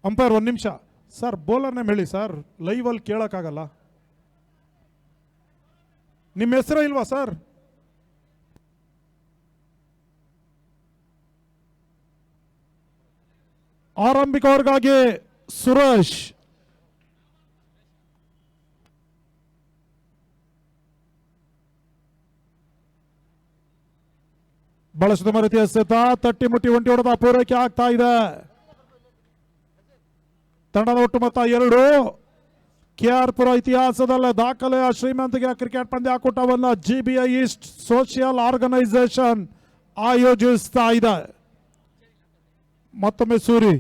Umpire ಒಂದು ನಿಮಿಷ sir, bowler name ಹೇಳಿ ಸರ್, ಲೈವ್ ಅಲ್ಲಿ ಕೇಳಕ್ಕಾಗಲ್ಲ. ನಿಮ್ಮ ಹೆಸರು ಇಲ್ವಾ ಸರ್? ಆರಂಭಿಕ ಅವ್ರಿಗಾಗಿ ಸುರೇಶ್. ಬಳಸಿದ ರೀತಿಯ ಎಸೆತ ತಟ್ಟಿ ಮುಟ್ಟಿ ಒಂಟಿ ಹೊಡೆದ ಪೂರೈಕೆ ಆಗ್ತಾ ಇದೆ. ತಂಡದ ಒಟ್ಟು ಮೊತ್ತ 2. KR ಪುರ ಇತಿಹಾಸದಲ್ಲೇ ದಾಖಲೆಯ ಶ್ರೀಮಂತಿಗೆ ಕ್ರಿಕೆಟ್ ಪಂದ್ಯಾಕೂಟವನ್ನು GBI ಈಸ್ಟ್ ಸೋಷಿಯಲ್ ಆರ್ಗನೈಸೇಷನ್ ಆಯೋಜಿಸ್ತಾ ಇದೆ. ಮತ್ತೊಮ್ಮೆ ಸೂರಿ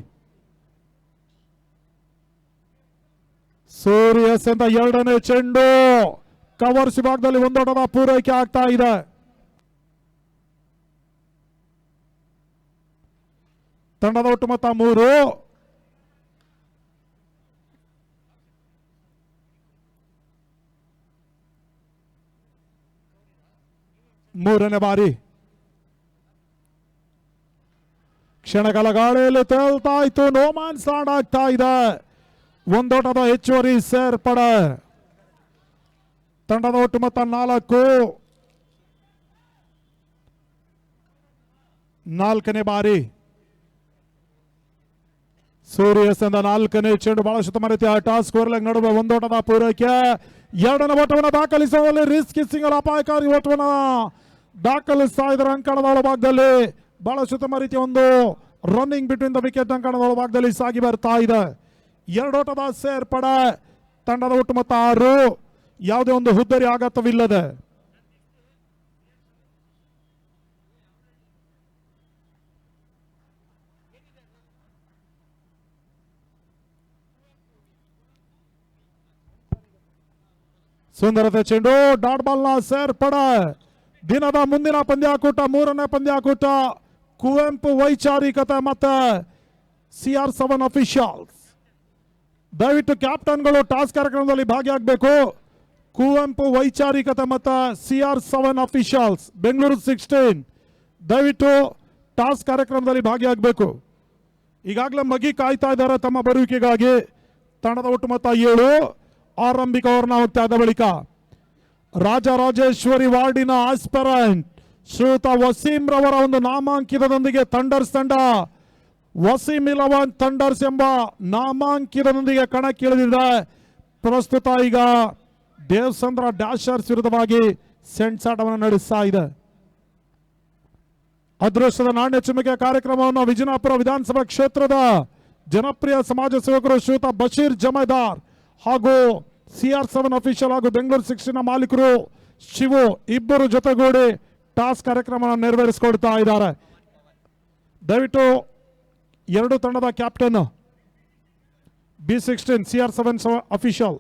ಎಸೆತ ಎರಡನೇ ಚೆಂಡು ಕವರ್ಸ್ ವಿಭಾಗದಲ್ಲಿ ಒಂದೊಡದ ಪೂರೈಕೆ ಆಗ್ತಾ ಇದೆ. ತಂಡದ ಒಟ್ಟು ಮೊತ್ತ 3. ಮೂರನೇ ಬಾರಿ ಕ್ಷಣಗಳ ಗಾಳಿಯಲ್ಲಿ ತೇಲ್ತಾ ಇತ್ತು. ನೋಮ್ಯಾನ್ ಲ್ಯಾಂಡ್ ಆಗ್ತಾ ಇದೆ. ಒಂದೋಟದ ಹೆಚ್ಚುವರಿ ಸೇರ್ಪಡೆ. ತಂಡದ ಒಟ್ಟು ಮೊತ್ತ 4. ನಾಲ್ಕನೇ ಬಾರಿ ಸೂರ್ಯಸಂದ 4ನೇ ಚೆಂಡು ಬಹಳಷ್ಟು ಮರೆತಿ ಆಟ. ಸ್ಕೋರ್ ಲೆಗ್ ನಡುವೆ ಒಂದೋಟದ ಪೂರೈಕೆ. ಎರಡನೇ ಓಟವನ್ನು ದಾಖಲಿಸುವಲ್ಲಿ ರಿಸ್ಕಿ ಸಿಂಗಲ್ ಅಪಾಯಕಾರಿ ಓಟವನ್ನು ದಾಖಲಿಸ್ತಾ ಇದ್ದಾರೆ ಅಂಕಣದ ಒಳಭಾಗದಲ್ಲಿ. ಬಹಳಷ್ಟು ಮರೀತಿ ಒಂದು ರನ್ನಿಂಗ್ ಬಿಟ್ವೀನ್ ದ ವಿಕೆಟ್ ಅಂಕಣದ ಒಳಭಾಗದಲ್ಲಿ ಸಾಗಿ ಬರ್ತಾ ಇದೆ. ಎರಡೋಟದ ಸೇರ್ಪಡೆ. ತಂಡದ ಒಟ್ಟು ಮೊತ್ತ 6. ಯಾವುದೇ ಒಂದು ಹುದ್ದರಿ ಆಘಾತವಿಲ್ಲದೆ. ಸುಂದರತೆ ಚೆಂಡು ಡಾಟ್ ಬಾಲ್ ನ ಸೇರ್ಪಡೆ. ದಿನದ ಮುಂದಿನ ಪಂದ್ಯಾಕೂಟ 3ನೇ ಪಂದ್ಯಾಕೂಟ ಕುವೆಂಪು ವೈಚಾರಿಕತೆ ಮತ್ತೆ CR7 ಅಫಿಷಿಯಲ್ಸ್. ದಯವಿಟ್ಟು ಕ್ಯಾಪ್ಟನ್ಗಳು ಟಾಸ್ ಕಾರ್ಯಕ್ರಮದಲ್ಲಿ ಭಾಗಿಯಾಗಬೇಕು. ಕುವೆಂಪು ವೈಚಾರಿಕತೆ ಮತ್ತು CR7 ಅಫಿಷಿಯಲ್ಸ್ ಬೆಂಗಳೂರು 16 ದಯವಿಟ್ಟು ಟಾಸ್ ಕಾರ್ಯಕ್ರಮದಲ್ಲಿ ಭಾಗಿಯಾಗಬೇಕು. ಈಗಾಗಲೇ ಮಗಿ ಕಾಯ್ತಾ ಇದ್ದಾರೆ ತಮ್ಮ ಬರುವಿಕೆಗಾಗಿ. ತಂಡದ ಒಟ್ಟು ಮೊತ್ತ 7. ಆರಂಭಿಕ ಓವರ್ನ ಹೋಗ್ತಾ ಇದ್ದ ಬಳಿಕ ರಾಜರಾಜೇಶ್ವರಿ ವಾರ್ಡಿನ ಆಸ್ಪರೆಂಟ್ ಶ್ರೀಯುತ ವಸೀಂ ರವರ ಒಂದು ನಾಮಾಂಕಿತದೊಂದಿಗೆ ಥಂಡರ್ಸ್ ತಂಡ ವಸೀಂ 11 ಥಂಡರ್ಸ್ ಎಂಬ ನಾಮಾಂಕಿತದೊಂದಿಗೆ ಕಣಕ್ಕಿಳಿದಿದೆ. ಪ್ರಸ್ತುತ ಈಗ ದೇವಸಂದ್ರ ಡ್ಯಾಶರ್ಸ್ ವಿರುದ್ಧವಾಗಿ ಸೆಣಸಾಟವನ್ನು ನಡೆಸ್ತಾ ಇದೆ. ಅದೃಷ್ಟದ ನಾಣ್ಯ ಚುಮುಕೆ ಕಾರ್ಯಕ್ರಮವನ್ನು ವಿಜಯಪುರ ವಿಧಾನಸಭಾ ಕ್ಷೇತ್ರದ ಜನಪ್ರಿಯ ಸಮಾಜ ಸೇವಕರು ಶ್ರೀಯುತ ಬಶೀರ್ ಜಮೇದಾರ್ ಹಾಗೂ CR7 ಅಫಿಷಿಯಲ್ ಹಾಗೂ ಬೆಂಗಳೂರು 16 ಮಾಲೀಕರು ಶಿವು ಇಬ್ಬರು ಜೊತೆಗೂಡಿ ಟಾಸ್ ಕಾರ್ಯಕ್ರಮ ನೆರವೇರಿಸಿಕೊಡ್ತಾ ಇದ್ದಾರೆ. ದಯವಿಟ್ಟು ಎರಡು ತಂಡದ ಕ್ಯಾಪ್ಟನ್ B16 CR7 ಅಫಿಷಿಯಲ್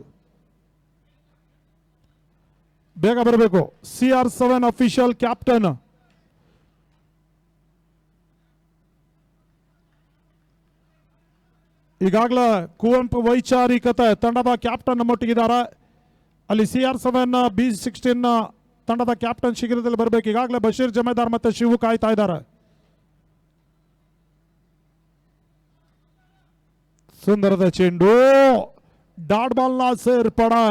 ಬೇಗ ಬರಬೇಕು. CR7 ಅಫಿಷಿಯಲ್ ಕ್ಯಾಪ್ಟನ್ ಈಗಾಗಲೇ ಕುವೆಂಪು ವೈಚಾರಿಕತೆ ತಂಡದ ಕ್ಯಾಪ್ಟನ್ ನಮ್ಮೊಟ್ಟಿಗಿದ್ದಾರೆ. ಅಲ್ಲಿ CR7 B16 ತಂಡದ ಕ್ಯಾಪ್ಟನ್ ಶೀಘ್ರದಲ್ಲಿ ಬರಬೇಕು. ಈಗಾಗಲೇ ಬಶೀರ್ ಜಮೇದಾರ್ ಮತ್ತೆ ಶಿವು ಕಾಯ್ತಾ ಇದ್ದಾರೆ. ಸುಂದರದ ಚೆಂಡು ಡಾಟ್ ಬಾಲ್ ನ ಸೇರ್ಪಡೆ.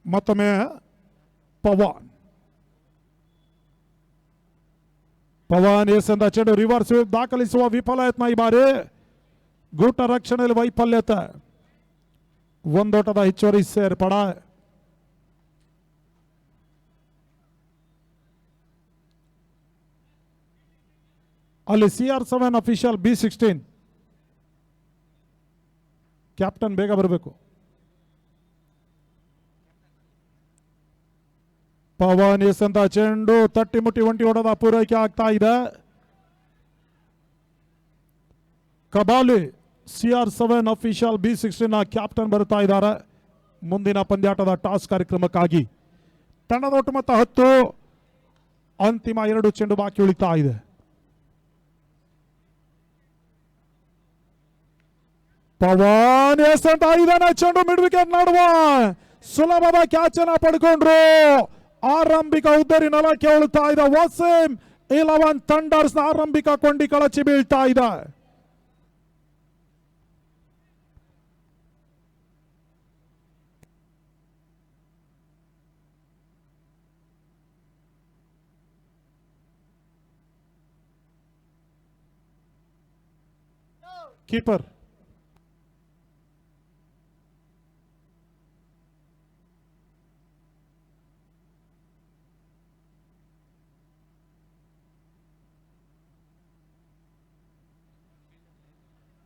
ಮತ್ತೊಮ್ಮೆ ಪವನ್ ಎಸೆದ ಚೆಂಡು ರಿವರ್ಸ್ ದಾಖಲಿಸುವ ವಿಫಲ ಯತ್ನ. ಈ ಬಾರಿ ಗೂಟ ರಕ್ಷಣೆಯಲ್ಲಿ ವೈಫಲ್ಯತೆ. ಒಂದೋಟದ ಹೆಚ್ಚುವರಿ ಸೇರ್ಪಡೆ. ಅಲ್ಲಿ CR7 ಅಫಿಷಿಯಲ್ B16 ಕ್ಯಾಪ್ಟನ್ ಬೇಗ ಬರಬೇಕು. ಪವನ್ ಎಸೆದ ಚೆಂಡು ತಟ್ಟಿ ಮುಟ್ಟಿ ಒಂಟಿ ಹೊಡೆದ ಪೂರೈಕೆ ಆಗ್ತಾ ಇದೆ. Kabali CR7 official B16 captain ಬರುತ್ತಾ ಇದ್ದಾರೆ ಮುಂದಿನ ಪಂದ್ಯಾಟದ ಟಾಸ್ ಕಾರ್ಯಕ್ರಮಕ್ಕಾಗಿ. ತಂಡದ ಒಟ್ಟು ಮೊತ್ತ 10. ಅಂತಿಮ 2 ಚೆಂಡು ಬಾಕಿ ಉಳಿತಾ ಇದೆ. ಪವನ್ ಎಸೆದ 5ನೇ ಚೆಂಡು ಮಿಡ್ ವಿಕೆಟ್ ನಡುವ ಸುಲಭದ ಕ್ಯಾಚ್ ಅನ್ನ ಪಡ್ಕೊಂಡ್ರು. ಆರಂಭಿಕ ಉದ್ದರಿ ನೆಲಕ್ಕೆ ಉಳಿತಾ ಇದೆ. ವಸೀಂ 11 ಥಂಡರ್ಸ್ ಆರಂಭಿಕ ಕೊಂಡಿ ಕಳಚಿ ಬೀಳ್ತಾ ಇದೆ. ಕೀಪರ್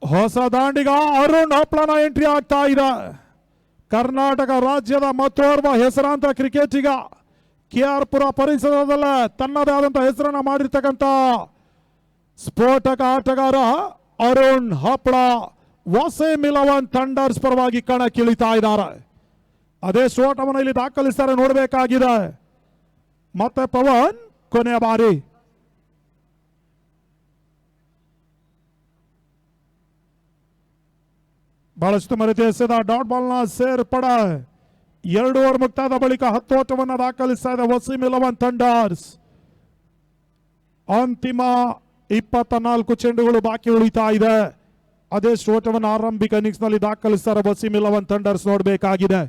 ಹೊಸ ದಾಂಡಿಗ ಅರುಣ್ ಹಪ್ಳನ ಎಂಟ್ರಿ ಆಗ್ತಾ ಇದೆ. ಕರ್ನಾಟಕ ರಾಜ್ಯದ ಮತ್ತೋರ್ವ ಹೆಸರಾಂತ ಕ್ರಿಕೆಟಿಗ, KR ಪುರ ಪರಿಸರದಲ್ಲೇ ತನ್ನದೇ ಆದಂತಹ ಹೆಸರನ್ನ ಮಾಡಿರ್ತಕ್ಕಂಥ ಸ್ಫೋಟಕ ಆಟಗಾರ ಅರುಣ್ ಹಪ್ಳ ವಸೀಂ 11 ಥಂಡರ್ಸ್ ಪರವಾಗಿ ಕಣಕ್ಕಿಳಿತಾ ಇದ್ದಾರೆ. ಅದೇ ಸ್ಫೋಟವನ್ನು ಇಲ್ಲಿ ದಾಖಲಿಸ್ತಾರೆ, ನೋಡಬೇಕಾಗಿದೆ. ಮತ್ತೆ ಪವನ್ ಕೊನೆಯ ಬಾರಿ ಬಹಳಷ್ಟು ಮರೀತಿ ಎಸೆದ ಡಾಟ್ ಬಾಲ್ ನ ಸೇರ್ಪಡೆ. 2 ಓವರ್ ಮುಕ್ತಾಯದ ಬಳಿಕ 10 ಓಟವನ್ನು ದಾಖಲಿಸ್ತಾ ಇದೆ ವಸೀಂ 11 ಥಂಡರ್ಸ್. ಅಂತಿಮ 24 ಚೆಂಡುಗಳು ಬಾಕಿ ಉಳಿತಾ ಇದೆ. ಅದೇ ಓಟವನ್ನು ಆರಂಭಿಕ ಇನ್ನಿಂಗ್ಸ್ ನಲ್ಲಿ ದಾಖಲಿಸ್ತಾರೆ ವಸೀಂ 11 ಥಂಡರ್ಸ್, ನೋಡಬೇಕಾಗಿದೆ.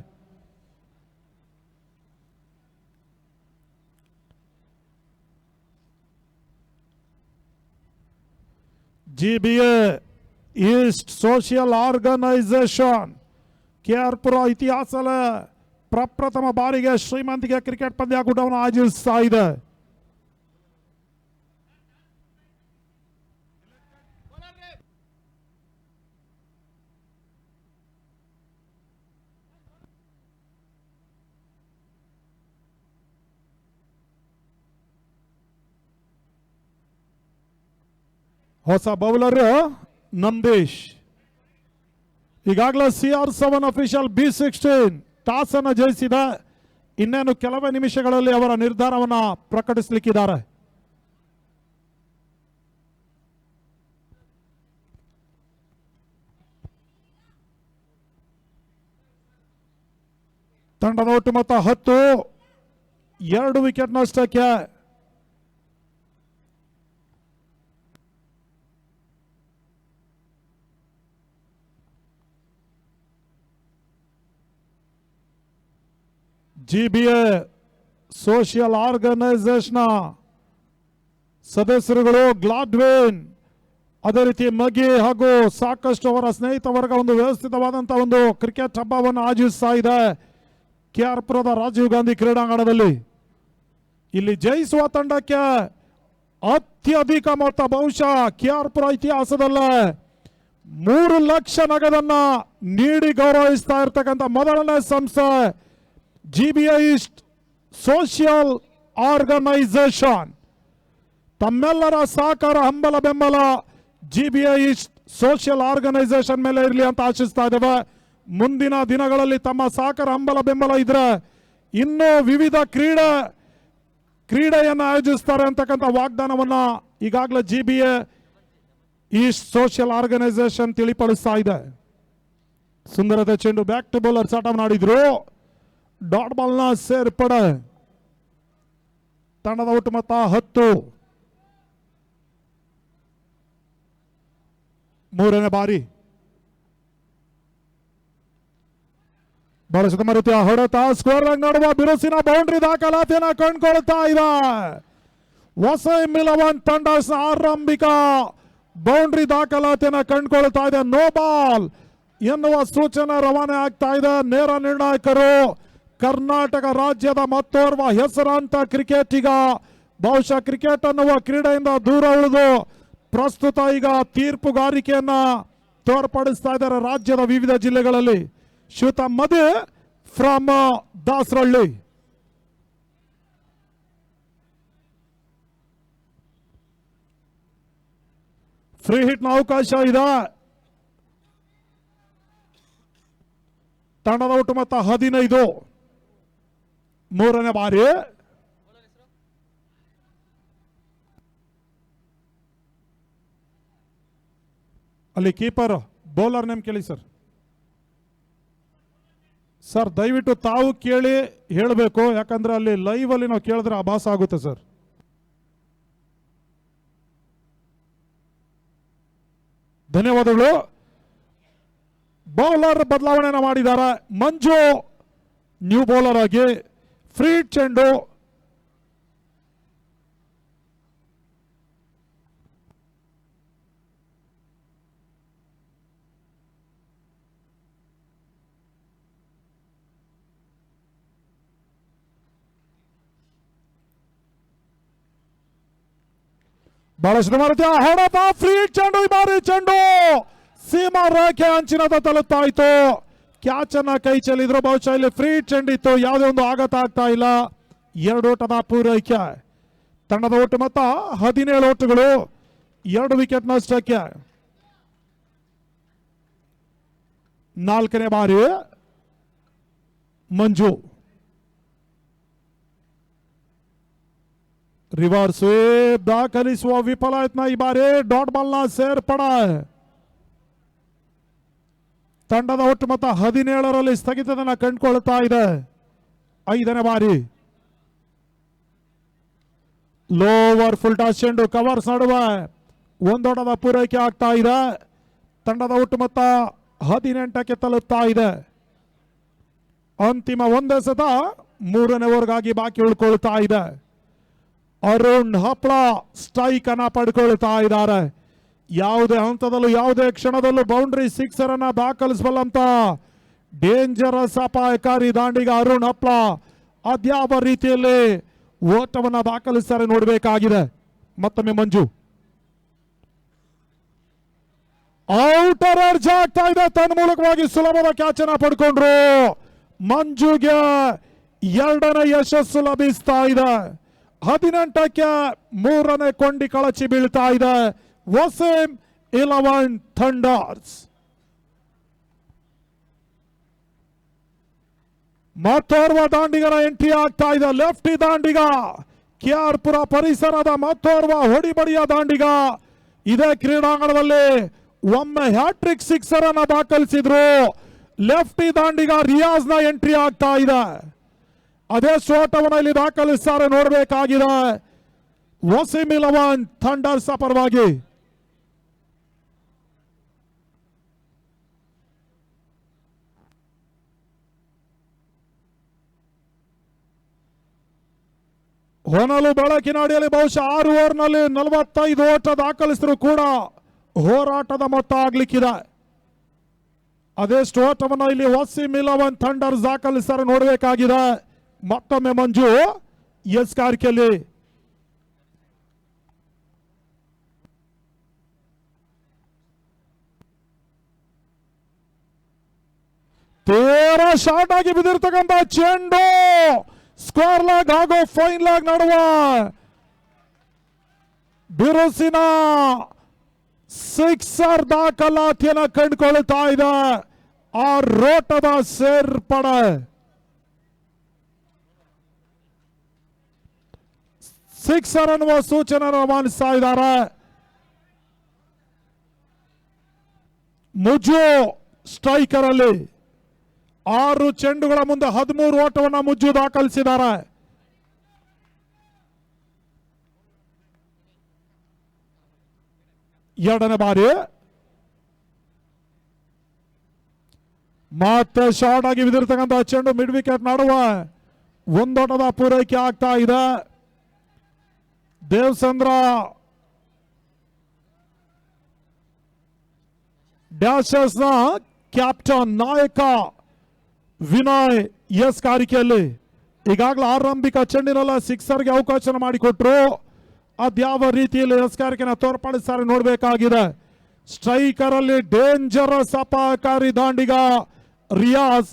GBA east social organisation KR Pura ಇತಿಹಾಸದ ಪ್ರಪ್ರಥಮ ಬಾರಿಗೆ ಶ್ರೀಮಂತಿಗೆ ಕ್ರಿಕೆಟ್ ಪಂದ್ಯಾಕೂಟವನ್ನು ಆಯೋಜಿಸ್ತಾ ಇದೆ. ಹೊಸ ಬೌಲರ್ ನಂದೀಶ್. ಈಗಾಗಲೇ CR7 ಅಫಿಷಿಯಲ್ B16 ಟಾಸ್ ಅನ್ನು ಜಯಿಸಿದೆ. ಇನ್ನೇನು ಕೆಲವೇ ನಿಮಿಷಗಳಲ್ಲಿ ಅವರ ನಿರ್ಧಾರವನ್ನು ಪ್ರಕಟಿಸಲಿಕ್ಕಿದ್ದಾರೆ. ತಂಡದ ಒಟ್ಟು ಮೊತ್ತ 10, 2 ವಿಕೆಟ್ ನಷ್ಟಕ್ಕೆ. GBA ಸೋಷಿಯಲ್ ಆರ್ಗನೈಸೇಷನ್ ಸದಸ್ಯರುಗಳು ಗ್ಲಾಡ್ವಿನ್, ಅದೇ ರೀತಿ ಮಗಿ ಹಾಗೂ ಸಾಕಷ್ಟು ಅವರ ಸ್ನೇಹಿತ ವರ್ಗ ಒಂದು ವ್ಯವಸ್ಥಿತವಾದಂತಹ ಒಂದು ಕ್ರಿಕೆಟ್ ಹಬ್ಬವನ್ನು ಆಯೋಜಿಸ್ತಾ ಇದೆ KR ಪುರದ ರಾಜೀವ್ ಗಾಂಧಿ ಕ್ರೀಡಾಂಗಣದಲ್ಲಿ. ಇಲ್ಲಿ ಜಯಿಸುವ ತಂಡಕ್ಕೆ ಅತ್ಯಧಿಕ ಮೊತ್ತ, ಬಹುಶಃ KR ಪುರ ಇತಿಹಾಸದಲ್ಲೇ 3 ಲಕ್ಷ ನಗದನ್ನ ನೀಡಿ ಗೌರವಿಸ್ತಾ ಇರ್ತಕ್ಕಂಥ ಮೊದಲನೇ ಸಂಸ್ಥೆ GBA ಈಸ್ಟ್ ಸೋಷಿಯಲ್ ಆರ್ಗನೈಸೇಷನ್. ತಮ್ಮೆಲ್ಲರ ಸಹಕಾರ, ಹಂಬಲ ಬೆಂಬಲ GBA ಈಸ್ಟ್ ಸೋಷಿಯಲ್ ಆರ್ಗನೈಸೇಷನ್ ಮೇಲೆ ಇರಲಿ ಅಂತ ಆಶಿಸ್ತಾ ಇದ್ದೇವೆ. ಮುಂದಿನ ದಿನಗಳಲ್ಲಿ ತಮ್ಮ ಸಹಕಾರ, ಹಂಬಲ ಬೆಂಬಲ ಇದ್ರೆ ಇನ್ನೂ ವಿವಿಧ ಕ್ರೀಡೆಯನ್ನು ಆಯೋಜಿಸ್ತಾರೆ ಅಂತಕ್ಕಂಥ ವಾಗ್ದಾನವನ್ನ ಈಗಾಗಲೇ GBA ಈಸ್ಟ್ ಸೋಷಿಯಲ್ ಆರ್ಗನೈಸೇಷನ್ ತಿಳಿಪಡಿಸ್ತಾ ಇದೆ. ಸುಂದರತೆ ಚೆಂಡು ಬ್ಯಾಕ್ ಟು ಬೌಲರ್ ಸಾಟ ಮಾಡಿದ್ರು. ಡಾಟ್ ಬಾಲ್ ನ ಸೇರ್ಪಡೆ. ತಂಡದ ಒಟ್ಟು ಮೊತ್ತ 10. ಮೂರನೇ ಬಾರಿ ಬಹಳ ಸುತ್ತಮ ರೀತಿಯ ಹೊಡೆತ, ಸ್ಕೋರ್ ನಡುವ ಬಿರುಸಿನ ಬೌಂಡ್ರಿ ದಾಖಲಾತಿಯನ್ನು ಕಂಡುಕೊಳ್ತಾ ಇದೆ. ವಸೀಂ 11 ಥಂಡರ್ಸ್ ಆರಂಭಿಕ ಬೌಂಡ್ರಿ ದಾಖಲಾತಿಯನ್ನು ಕಂಡುಕೊಳ್ತಾ ಇದೆ. ನೋ ಬಾಲ್ ಎನ್ನುವ ಸೂಚನೆ ರವಾನೆ ಆಗ್ತಾ ಇದೆ. ನೇರ ನಿರ್ಣಾಯಕರು ಕರ್ನಾಟಕ ರಾಜ್ಯದ ಮತ್ತೋರ್ವ ಹೆಸರಾಂತ ಕ್ರಿಕೆಟಿಗ, ಬಹುಶಃ ಕ್ರಿಕೆಟ್ ಅನ್ನುವ ಕ್ರೀಡೆಯಿಂದ ದೂರ ಉಳಿದು ಪ್ರಸ್ತುತ ಈಗ ತೀರ್ಪುಗಾರಿಕೆಯನ್ನ ತೋರ್ಪಡಿಸ್ತಾ ಇದ್ದಾರೆ ರಾಜ್ಯದ ವಿವಿಧ ಜಿಲ್ಲೆಗಳಲ್ಲಿ. ಶ್ರೀಯುತ ಮಧು ಫ್ರಮ್ ದಾಸರಳ್ಳಿ. ಫ್ರೀ ಹಿಟ್ ನ ಅವಕಾಶ ಇದೆ. ತಂಡದ ಒಟ್ಟು ಮೊತ್ತ 15. ಮೂರನೇ ಬಾರಿ ಅಲ್ಲಿ ಕೀಪರ್ ಬೌಲರ್ ನೇಮ್ ಕೇಳಿ ಸರ್. ಸರ್ ದಯವಿಟ್ಟು ತಾವು ಕೇಳಿ ಹೇಳಬೇಕು, ಯಾಕಂದ್ರೆ ಅಲ್ಲಿ ಲೈವ್ ಅಲ್ಲಿ ನಾವು ಕೇಳಿದ್ರೆ ಆಭಾಸ ಆಗುತ್ತೆ ಸರ್. ಧನ್ಯವಾದಗಳು. ಬೌಲರ್ ಬದಲಾವಣೆಯನ್ನು ಮಾಡಿದ್ದಾರೆ. ಮಂಜು ನ್ಯೂ ಬೌಲರ್ ಆಗಿ. ಫ್ರೀ ಚೆಂಡು. ಬಹಳಷ್ಟು ಮಾರುತಿ ಹೊಡೆತ. ಫ್ರೀ ಚೆಂಡು. ಈ ಬಾರಿ ಚೆಂಡು ಸೀಮಾ ರೇಖೆ ಅಂಚಿನ ತಲುಪ್ತಾ ಇತ್ತು. ಕ್ಯಾಚ್ ಅನ್ನ ಕೈ ಚೆಲ್ಲಿದ್ರು. ಬಹುಶಃ ಇಲ್ಲಿ ಫ್ರೀ ಚೆಂಡಿತ್ತು. ಯಾವುದೇ ಒಂದು ಆಘಾತ ಆಗ್ತಾ ಇಲ್ಲ. 2 ಓಟದ ಪೂರೈಕೆ. ತಂಡದ ಒಟ್ಟು ಮೊತ್ತ 17 ಓಟಗಳು, 2 ವಿಕೆಟ್ ನಷ್ಟಕ್ಕೆ. 4ನೇ ಬಾರಿ ಮಂಜು. ರಿವರ್ಸ್ ವೇವ್ ದಾಖಲಿಸುವ ವಿಫಲ ಯತ್ನ. ಈ ಬಾರಿ ಡಾಟ್ ಬಾಲ್ ನ ಸೇರ್ಪಡೆ. ತಂಡದ ಒಟ್ಟು ಮೊತ್ತ 17ರಲ್ಲಿ ಸ್ಥಗಿತದನ್ನ ಕಂಡುಕೊಳ್ತಾ ಇದೆ. 5ನೇ ಬಾರಿ ಲೋವರ್ ಫುಲ್ ಟಾಸ್ ಚೆಂಡು. ಕವರ್ಸ್ ನಡುವೆ 1 ಓಟದ ಪೂರೈಕೆ ಆಗ್ತಾ ಇದೆ. ತಂಡದ ಒಟ್ಟು ಮೊತ್ತ 18ಕ್ಕೆ ತಲುಪ್ತಾ ಇದೆ. ಅಂತಿಮ 1 ಎಸೆತ 3ನೇ ಓವರ್ಗಾಗಿ ಬಾಕಿ ಉಳ್ಕೊಳ್ತಾ ಇದೆ. ಅರುಣ್ ಹಪ್ಳ ಸ್ಟ್ರೈಕ್ ಅನ್ನ ಪಡ್ಕೊಳ್ತಾ ಇದ್ದಾರೆ. ಯಾವುದೇ ಹಂತದಲ್ಲೂ ಯಾವುದೇ ಕ್ಷಣದಲ್ಲೂ ಬೌಂಡ್ರಿ ಸಿಕ್ಸರ್ ಅನ್ನ ದಾಖಲಿಸಬಲ್ಲಂತ ಡೇಂಜರಸ್ ಅಪಾಯಕಾರಿ ದಾಂಡಿಗ ಅರುಣ್ ಹಪ್ಳ ಅದ್ಯಾವ ರೀತಿಯಲ್ಲಿ ಓಟವನ್ನ ದಾಖಲಿಸ್ತಾರೆ ನೋಡಬೇಕಾಗಿದೆ. ಮತ್ತೊಮ್ಮೆ ಮಂಜು ಔಟರ್ ಎಡ್ಜ್ ಆಗ್ತಾ ಇದೆ. ತನ್ಮೂಲಕವಾಗಿ ಸುಲಭದ ಕ್ಯಾಚ್ ಅನ್ನ ಪಡ್ಕೊಂಡ್ರು. ಮಂಜುಗೆ 2ನೇ ಯಶಸ್ಸು ಲಭಿಸ್ತಾ ಇದೆ. 18ಕ್ಕೆ 3ನೇ ಕೊಂಡಿ ಕಳಚಿ ಬೀಳ್ತಾ ಇದೆ. ವಸೀಂ 11 ಥಂಡರ್ಸ್. ಮತ್ತೋರ್ವ ದಾಂಡಿಗರ ಎಂಟ್ರಿ ಆಗ್ತಾ ಇದೆ. ಲೆಫ್ಟಿ ದಾಂಡಿಗ, KR ಪುರ ಪರಿಸರದ ಮತ್ತೋರ್ವ ಹೊಡಿಬಡಿಯ ದಾಂಡಿಗ. ಇದೇ ಕ್ರೀಡಾಂಗಣದಲ್ಲಿ ಒಮ್ಮೆ ಹ್ಯಾಟ್ರಿಕ್ ಸಿಕ್ಸರ್ ಅನ್ನ ದಾಖಲಿಸಿದ್ರು. ಲೆಫ್ಟಿ ದಾಂಡಿಗ ರಿಯಾಜ್ ನ ಎಂಟ್ರಿ ಆಗ್ತಾ ಇದೆ. ಅದೇ ಓಟವನ್ನು ಇಲ್ಲಿ ದಾಖಲಿಸ್ತಾರೆ ನೋಡಬೇಕಾಗಿದೆ. ವಸೀಂ 11 ಥಂಡರ್ಸ್ ಪರವಾಗಿ. ಹೊನಲು ಬೆಳಕಿನ ಅಡಿಯಲ್ಲಿ ಬಹುಶಃ 6 ಓವರ್ನಲ್ಲಿ 45 ಓಟ ದಾಖಲಿಸಿದ್ರು ಕೂಡ ಹೋರಾಟದ ಮೊತ್ತ ಆಗ್ಲಿಕ್ಕಿದೆ. ಅದೆಷ್ಟು ಓಟವನ್ನು ಇಲ್ಲಿ ವಸೀಂ 11 ಥಂಡರ್ಸ್ ದಾಖಲಿಸ್ತಾರೆ ನೋಡಬೇಕಾಗಿದೆ. ಮತ್ತೊಮ್ಮೆ ಮಂಜು ಎಸ್ಕಾರಿಕೆಯಲ್ಲಿ. ತೀರ ಶಾರ್ಟ್ ಆಗಿ ಬಿದ್ದಿರ್ತಕ್ಕಂಥ ಚೆಂಡು ಸ್ಕ್ವೇರ್ ಲಾಗ್ ಹಾಗೂ ಫೈನ್ ಲಾಗ್ ನಡುವ ಬಿರುಸಿನ ಸಿಕ್ಸರ್ ದಾಖಲಾತಿಯನ್ನು ಕಂಡುಕೊಳ್ತಾ ಇದೆ. ಆ ರೋಟದ ಸೇರ್ಪಡೆ. ಸಿಕ್ಸರ್ ಅನ್ನುವ ಸೂಚನೆ ರವಾನಿಸ್ತಾ ಇದ್ದಾರೆ. ಮುಜು ಸ್ಟ್ರೈಕರ್ ಅಲ್ಲಿ 6 ಚೆಂಡುಗಳ ಮುಂದೆ 13 ಓಟವನ್ನು ಮುಜ್ಜು ದಾಖಲಿಸಿದ್ದಾರೆ. ಎರಡನೇ ಬಾರಿ ಮತ್ತೆ ಶಾರ್ಟ್ ಆಗಿ ಬಿದ್ದಿರ್ತಕ್ಕಂಥ ಚೆಂಡು ಮಿಡ್ ವಿಕೆಟ್ ನಡುವೆ 1 ಓಟದ ಪೂರೈಕೆ ಆಗ್ತಾ ಇದೆ. ದೇವಸಂದ್ರ ಡ್ಯಾಶಸ್ ನ ಕ್ಯಾಪ್ಟನ್ ನಾಯಕ ವಿನಯ್ ಎಸ್ಕಾರಿಕೆಯಲ್ಲಿ ಈಗಾಗಲೇ ಆರಂಭಿಕ ಚೆಂಡಿನೆಲ್ಲ ಸಿಕ್ಸರ್ಗೆ ಅವಕಾಶ ಮಾಡಿಕೊಟ್ರು. ಅದ್ಯಾವ ರೀತಿಯಲ್ಲಿ ಎಸ್ಕಾರಿಕೆನ ತೋರ್ಪಡಿಸ್ತಾರೆ ನೋಡಬೇಕಾಗಿದೆ. ಸ್ಟ್ರೈಕರ್ ಅಲ್ಲಿ ಡೇಂಜರಸ್ ಅಪಾಯಕಾರಿ ದಾಂಡಿಗ ರಿಯಾಜ್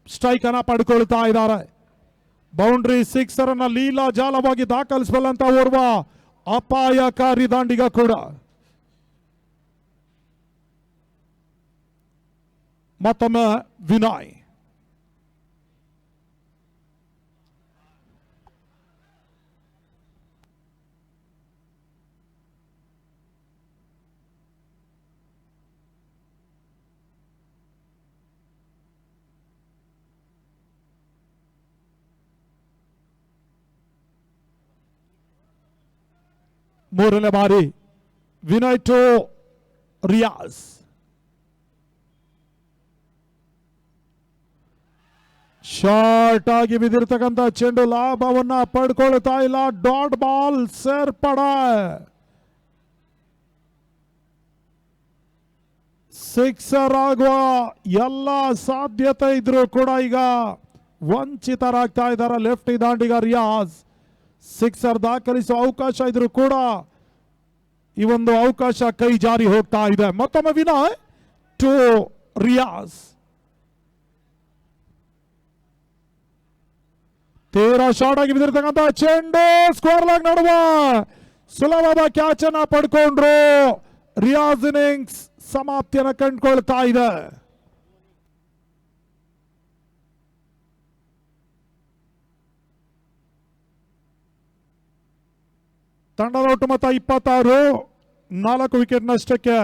ಸ್ಟ್ರೈಕ್ ಅನ್ನ ಪಡ್ಕೊಳ್ತಾ ಇದ್ದಾರೆ. ಬೌಂಡ್ರಿ ಸಿಕ್ಸರ್ ಅನ್ನ ಲೀಲಾ ಜಾಲವಾಗಿ ದಾಖಲಿಸಬಲ್ಲಂತ ಓರ್ವ ಅಪಾಯಕಾರಿ ದಾಂಡಿಗ ಕೂಡ. ಮತ್ತೊಮ್ಮೆ ವಿನಯ್. ಮೂರನೇ ಬಾರಿ ವಿನಯ್ 2 ರಿಯಾಜ್. ಶಾರ್ಟ್ ಆಗಿ ಬಿದ್ದಿರ್ತಕ್ಕಂಥ ಚೆಂಡು ಲಾಭವನ್ನ ಪಡ್ಕೊಳ್ತಾ ಇಲ್ಲ. ಡಾಟ್ ಬಾಲ್ ಸೇರ್ಪಡೆ. ಸಿಕ್ಸರ್ ಆಗುವ ಎಲ್ಲ ಸಾಧ್ಯತೆ ಇದ್ರೂ ಕೂಡ ಈಗ ವಂಚಿತರಾಗ್ತಾ ಇದ್ದಾರೆ ಲೆಫ್ಟ್ ದಾಂಡಿಗ ರಿಯಾಜ್. ಸಿಕ್ಸರ್ ದಾಖಲಿಸುವ ಅವಕಾಶ ಇದ್ರೂ ಕೂಡ ಈ ಒಂದು ಅವಕಾಶ ಕೈ ಜಾರಿ ಹೋಗ್ತಾ ಇದೆ. ಮತ್ತೊಮ್ಮೆ ವಿನಯ್ ಟು ರಿಯಾಜ್. ತೀರಾ ಶಾರ್ಟ್ ಆಗಿ ಬಿದ್ದಿರ್ತಕ್ಕಂಥ ಚೆಂಡು ಸ್ಕೋರ್ ಲಾಗ್ ನಡುವ ಸುಲಭದ ಕ್ಯಾಚ್ ಅನ್ನ ಪಡ್ಕೊಂಡ್ರು. ರಿಯಾಜ್ ಇನ್ನಿಂಗ್ಸ್ ಸಮಾಪ್ತಿಯನ್ನು ಕಂಡುಕೊಳ್ತಾ ಇದೆ. ತಂಡದ ಒಟ್ಟು ಮೊತ್ತ 26, 4 ವಿಕೆಟ್ ನಷ್ಟಕ್ಕೆ.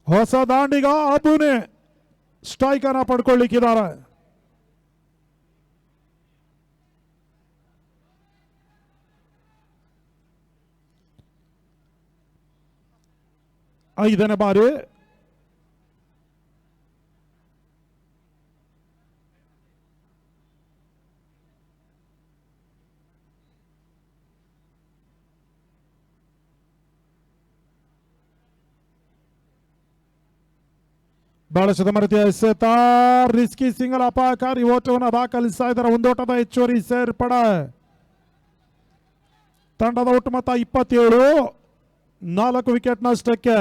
ಹೊಸ ದಾಂಡಿಗ ಅಬುನೆ ಸ್ಟ್ರೈಕ್ ಅನ್ನ ಪಡ್ಕೊಳ್ಳಿಕ್ಕಿದ್ದಾರೆ. ಐದನೇ ಬಾರಿ ಬಹಳ ಶತಮರತಿಯ ಎಸೆತ. ರಿಸ್ಕಿ ಸಿಂಗಲ್ ಅಪಾಯಕಾರಿ ಓಟವನ್ನು ದಾಖಲಿಸ್ತಾ ಇದ್ದಾರೆ. ಒಂದೋಟದ ಹೆಚ್ಚುವರಿ ಸೇರ್ಪಡೆ. ತಂಡದ ಒಟ್ಟು ಮೊತ್ತ 27, 4 ವಿಕೆಟ್ ನಷ್ಟಕ್ಕೆ.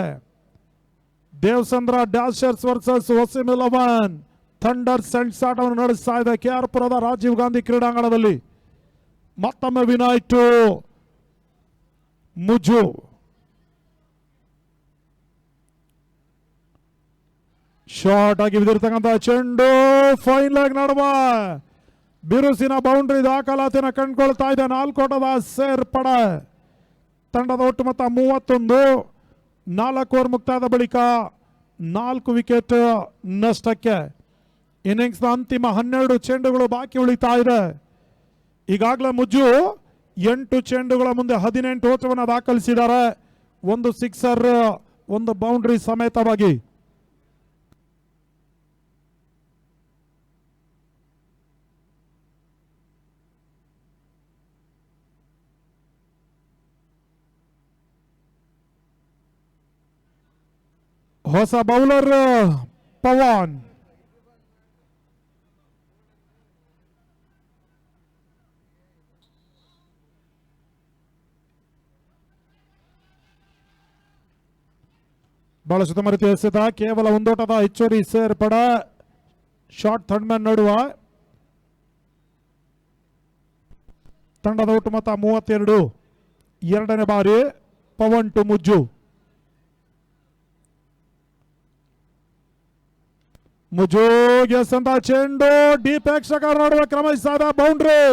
ದೇವಸಂದ್ರ ಡ್ಯಾಶರ್ಸ್ ವರ್ಸಸ್ ವಸೀಂ 11 ಥಂಡರ್ಸ್ ಸೆಣಸಾಟವನ್ನು ನಡೆಸ್ತಾ ಇದೆ ಕೆಆರ್ ಪುರದ ರಾಜೀವ್ ಗಾಂಧಿ ಕ್ರೀಡಾಂಗಣದಲ್ಲಿ. ಮತ್ತೊಮ್ಮೆ ವಿನಯ್ ಟು ಮುಜು. ಶಾರ್ಟ್ ಆಗಿ ಬಿದ್ದಿರ್ತಕ್ಕಂಥ ಚೆಂಡು ಫೈನ್ ಲೆಗ್ ನಡುವ ಬಿರುಸಿನ ಬೌಂಡ್ರಿ ದಾಖಲಾತಿನ ಕಂಡುಕೊಳ್ತಾ ಇದೆ. 4 ಓಟದ ಸೇರ್ಪಡೆ. ತಂಡದ ಒಟ್ಟು ಮೊತ್ತ 31, 4 ಓವರ್ ಮುಕ್ತಾಯದ ಬಳಿಕ 4 ವಿಕೆಟ್ ನಷ್ಟಕ್ಕೆ. ಇನ್ನಿಂಗ್ಸ್ನ ಅಂತಿಮ 12 ಚೆಂಡುಗಳು ಬಾಕಿ ಉಳಿತಾ ಇದೆ. ಈಗಾಗಲೇ ಮುಜು 8 ಚೆಂಡುಗಳ ಮುಂದೆ 18 ಓಟವನ್ನು ದಾಖಲಿಸಿದ್ದಾರೆ. 1 ಸಿಕ್ಸರ್, 1 ಬೌಂಡ್ರಿ ಸಮೇತವಾಗಿ. ಹೊಸ ಬೌಲರ್ ಪವನ್. ಬಹಳ ಸುತ್ತಮರಿತ ಎಸೆತ. ಕೇವಲ ಒಂದೋಟದ ಹೆಚ್ಚುವರಿ ಸೇರ್ಪಡೆ. ಶಾರ್ಟ್ ಥರ್ಡ್ ಮ್ಯಾನ್ ನಡುವ. ತಂಡದ ಒಟ್ಟು ಮೊತ್ತ 32, 2ನೇ ಬಾರಿ ಪವನ್ ಟು ಮುಜ್ಜು. ಮುಜುಗೆ ಸಂತ ಚೆಂಡು ಡೀಪ್ ಪ್ರೇಕ್ಷಕರ ನಡುವೆ ಕ್ರಮಿಸಿದ ಬೌಂಡ್ರಿ.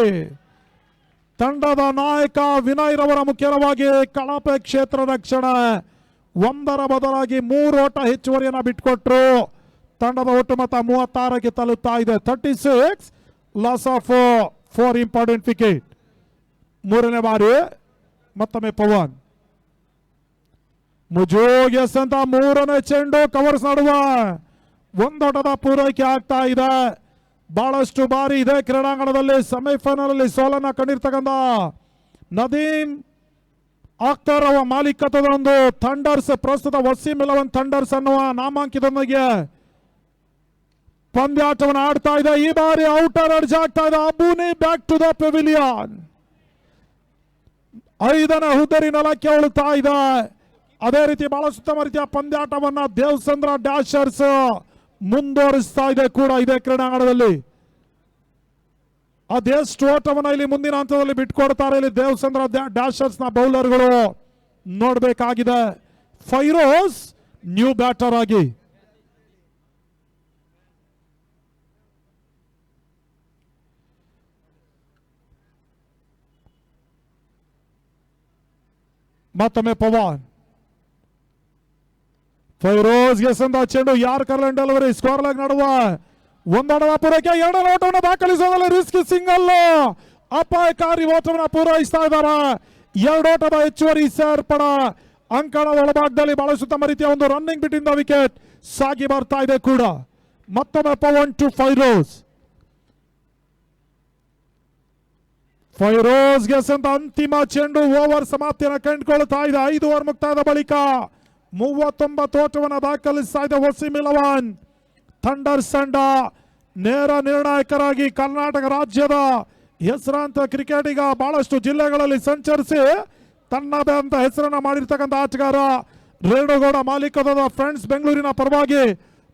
ತಂಡದ ನಾಯಕ ವಿನಯ್ ರವರ ಮುಖ್ಯವಾಗಿ ಕಳಪೆ ಕ್ಷೇತ್ರ ರಕ್ಷಣೆ. 1ರ ಬದಲಾಗಿ 3 ಓಟ ಹೆಚ್ಚುವರಿಯನ್ನು ಬಿಟ್ಕೊಟ್ರು. ತಂಡದ ಒಟ್ಟು ಮೊತ್ತ 36ಕ್ಕೆ ತಲುಪ್ತಾ ಇದೆ. 36, ಲಾಸ್ ಆಫ್ 4 ಇಂಪಾರ್ಟೆಂಟ್ ವಿಕೆಟ್. 3ನೇ ಬಾರಿ ಮತ್ತೊಮ್ಮೆ ಪವನ್. ಮುಜುಗೆ ಸಂತ 3ನೇ ಚೆಂಡು ಕವರ್ಸ್ ನಡುವ ಒಂದೋಟದ ಪೂರೈಕೆ ಆಗ್ತಾ ಇದೆ. ಬಹಳಷ್ಟು ಬಾರಿ ಇದೇ ಕ್ರೀಡಾಂಗಣದಲ್ಲಿ ಸೆಮಿಫೈನಲ್ ಅಲ್ಲಿ ಸೋಲನ್ನ ಕಂಡಿರ್ತಕ್ಕಂಥ ನದೀಮ್ ಅಖ್ತರ್ ಅವರ ಮಾಲೀಕತ್ವದ ಒಂದು ಥಂಡರ್ಸ್ ಪ್ರಸ್ತುತ ವಸೀಂ 11 ಥಂಡರ್ಸ್ ಅನ್ನುವ ನಾಮಾಂಕಿತದೊಂದಿಗೆ ಪಂದ್ಯಾಟವನ್ನು ಆಡ್ತಾ ಇದೆ. ಈ ಬಾರಿ ಔಟರ್ ಅರ್ಜ್ ಆಗ್ತಾ ಇದೆ. ಅಬುನಿ ಬ್ಯಾಕ್ ಟು ದ ಪೆವಿಲಿಯನ್. 5ನೇ ಹುದ್ದರಿ ನೆಲಕ್ಕೆ ಉಳುತ್ತಾ ಇದೆ. ಅದೇ ರೀತಿ ಬಹಳ ಉತ್ತಮ ರೀತಿಯ ಪಂದ್ಯಾಟವನ್ನ ದೇವಸಂದ್ರ ಡ್ಯಾಶರ್ಸ್ ಮುಂದುವರಿಸ್ತಾ ಇದೆ ಕೂಡ ಇದೇ ಕ್ರೀಡಾಂಗಣದಲ್ಲಿ. ಅದೆಷ್ಟು ಓಟವನ್ನು ಇಲ್ಲಿ ಮುಂದಿನ ಹಂತದಲ್ಲಿ ಬಿಟ್ಕೊಡ್ತಾರೆ ಇಲ್ಲಿ ದೇವಸಂದ್ರ ಡ್ಯಾಶರ್ಸ್ ನ ಬೌಲರ್ಗಳು ನೋಡಬೇಕಾಗಿದೆ. ಫೈರೋಸ್ ನ್ಯೂ ಬ್ಯಾಟರ್ ಆಗಿ. ಮತ್ತೊಮ್ಮೆ ಪವನ್ ಫೈರೋಜ್ಗೆ ಸಂದ ಚೆಂಡು ಯಾರ್ಕರ್ಲೆಂಡ್ ಡೆಲಿವರಿ ಸ್ಕೋರ್ ಲೆಗ್ ನಡುವ ಒಂದೊಡದ ಪೂರೈಕೆ ಎರಡನೇ ಓಟವನ್ನು ದಾಖಲಿಸೋದಲ್ಲಿ ರಿಸ್ಕ್ ಸಿಂಗಲ್ ಅಪಾಯಕಾರಿ ಓಟವನ್ನು ಪೂರೈಸ್ತಾ ಇದ್ದಾರೆ. ಎರಡೋಟದ ಹೆಚ್ಚುವರಿ ಸೇರ್ಪಡ ಅಂಕಣದ ಒಳಭಾಗದಲ್ಲಿ ಬಹಳ ಉತ್ತಮ ರೀತಿಯ ಒಂದು ರನ್ನಿಂಗ್ ಬಿಟ್ಟಿಂದ ವಿಕೆಟ್ ಸಾಗಿ ಬರ್ತಾ ಇದೆ ಕೂಡ. ಮತ್ತೊಮ್ಮೆ ಪವನ್ ಟು ಫೈರೋಜ್ಗೆ ಸಂದ ಅಂತಿಮ ಚೆಂಡು ಓವರ್ ಸಮಾಪ್ತಿಯನ್ನು ಕಂಡುಕೊಳ್ತಾ ಇದೆ. 5 ಓವರ್ ಮುಕ್ತಾಯದ ಬಳಿಕ 39 ಓಟವನ್ನು ದಾಖಲಿಸ್ತಾ ಇದೆ ವಸೀಂ ಇಲೆವನ್. ಥಂಡರ್ಸ್ ತಂಡ ನೇರ ನಿರ್ಣಾಯಕರಾಗಿ ಕರ್ನಾಟಕ ರಾಜ್ಯದ ಹೆಸರಾಂತ ಕ್ರಿಕೆಟಿಗ ಬಹಳಷ್ಟು ಜಿಲ್ಲೆಗಳಲ್ಲಿ ಸಂಚರಿಸಿ ತನ್ನದೇ ಅಂತ ಹೆಸರನ್ನ ಮಾಡಿರ್ತಕ್ಕಂಥ ಆಟಗಾರ ರೇಣುಗೌಡ ಮಾಲೀಕದ ಫ್ರೆಂಡ್ಸ್ ಬೆಂಗಳೂರಿನ ಪರವಾಗಿ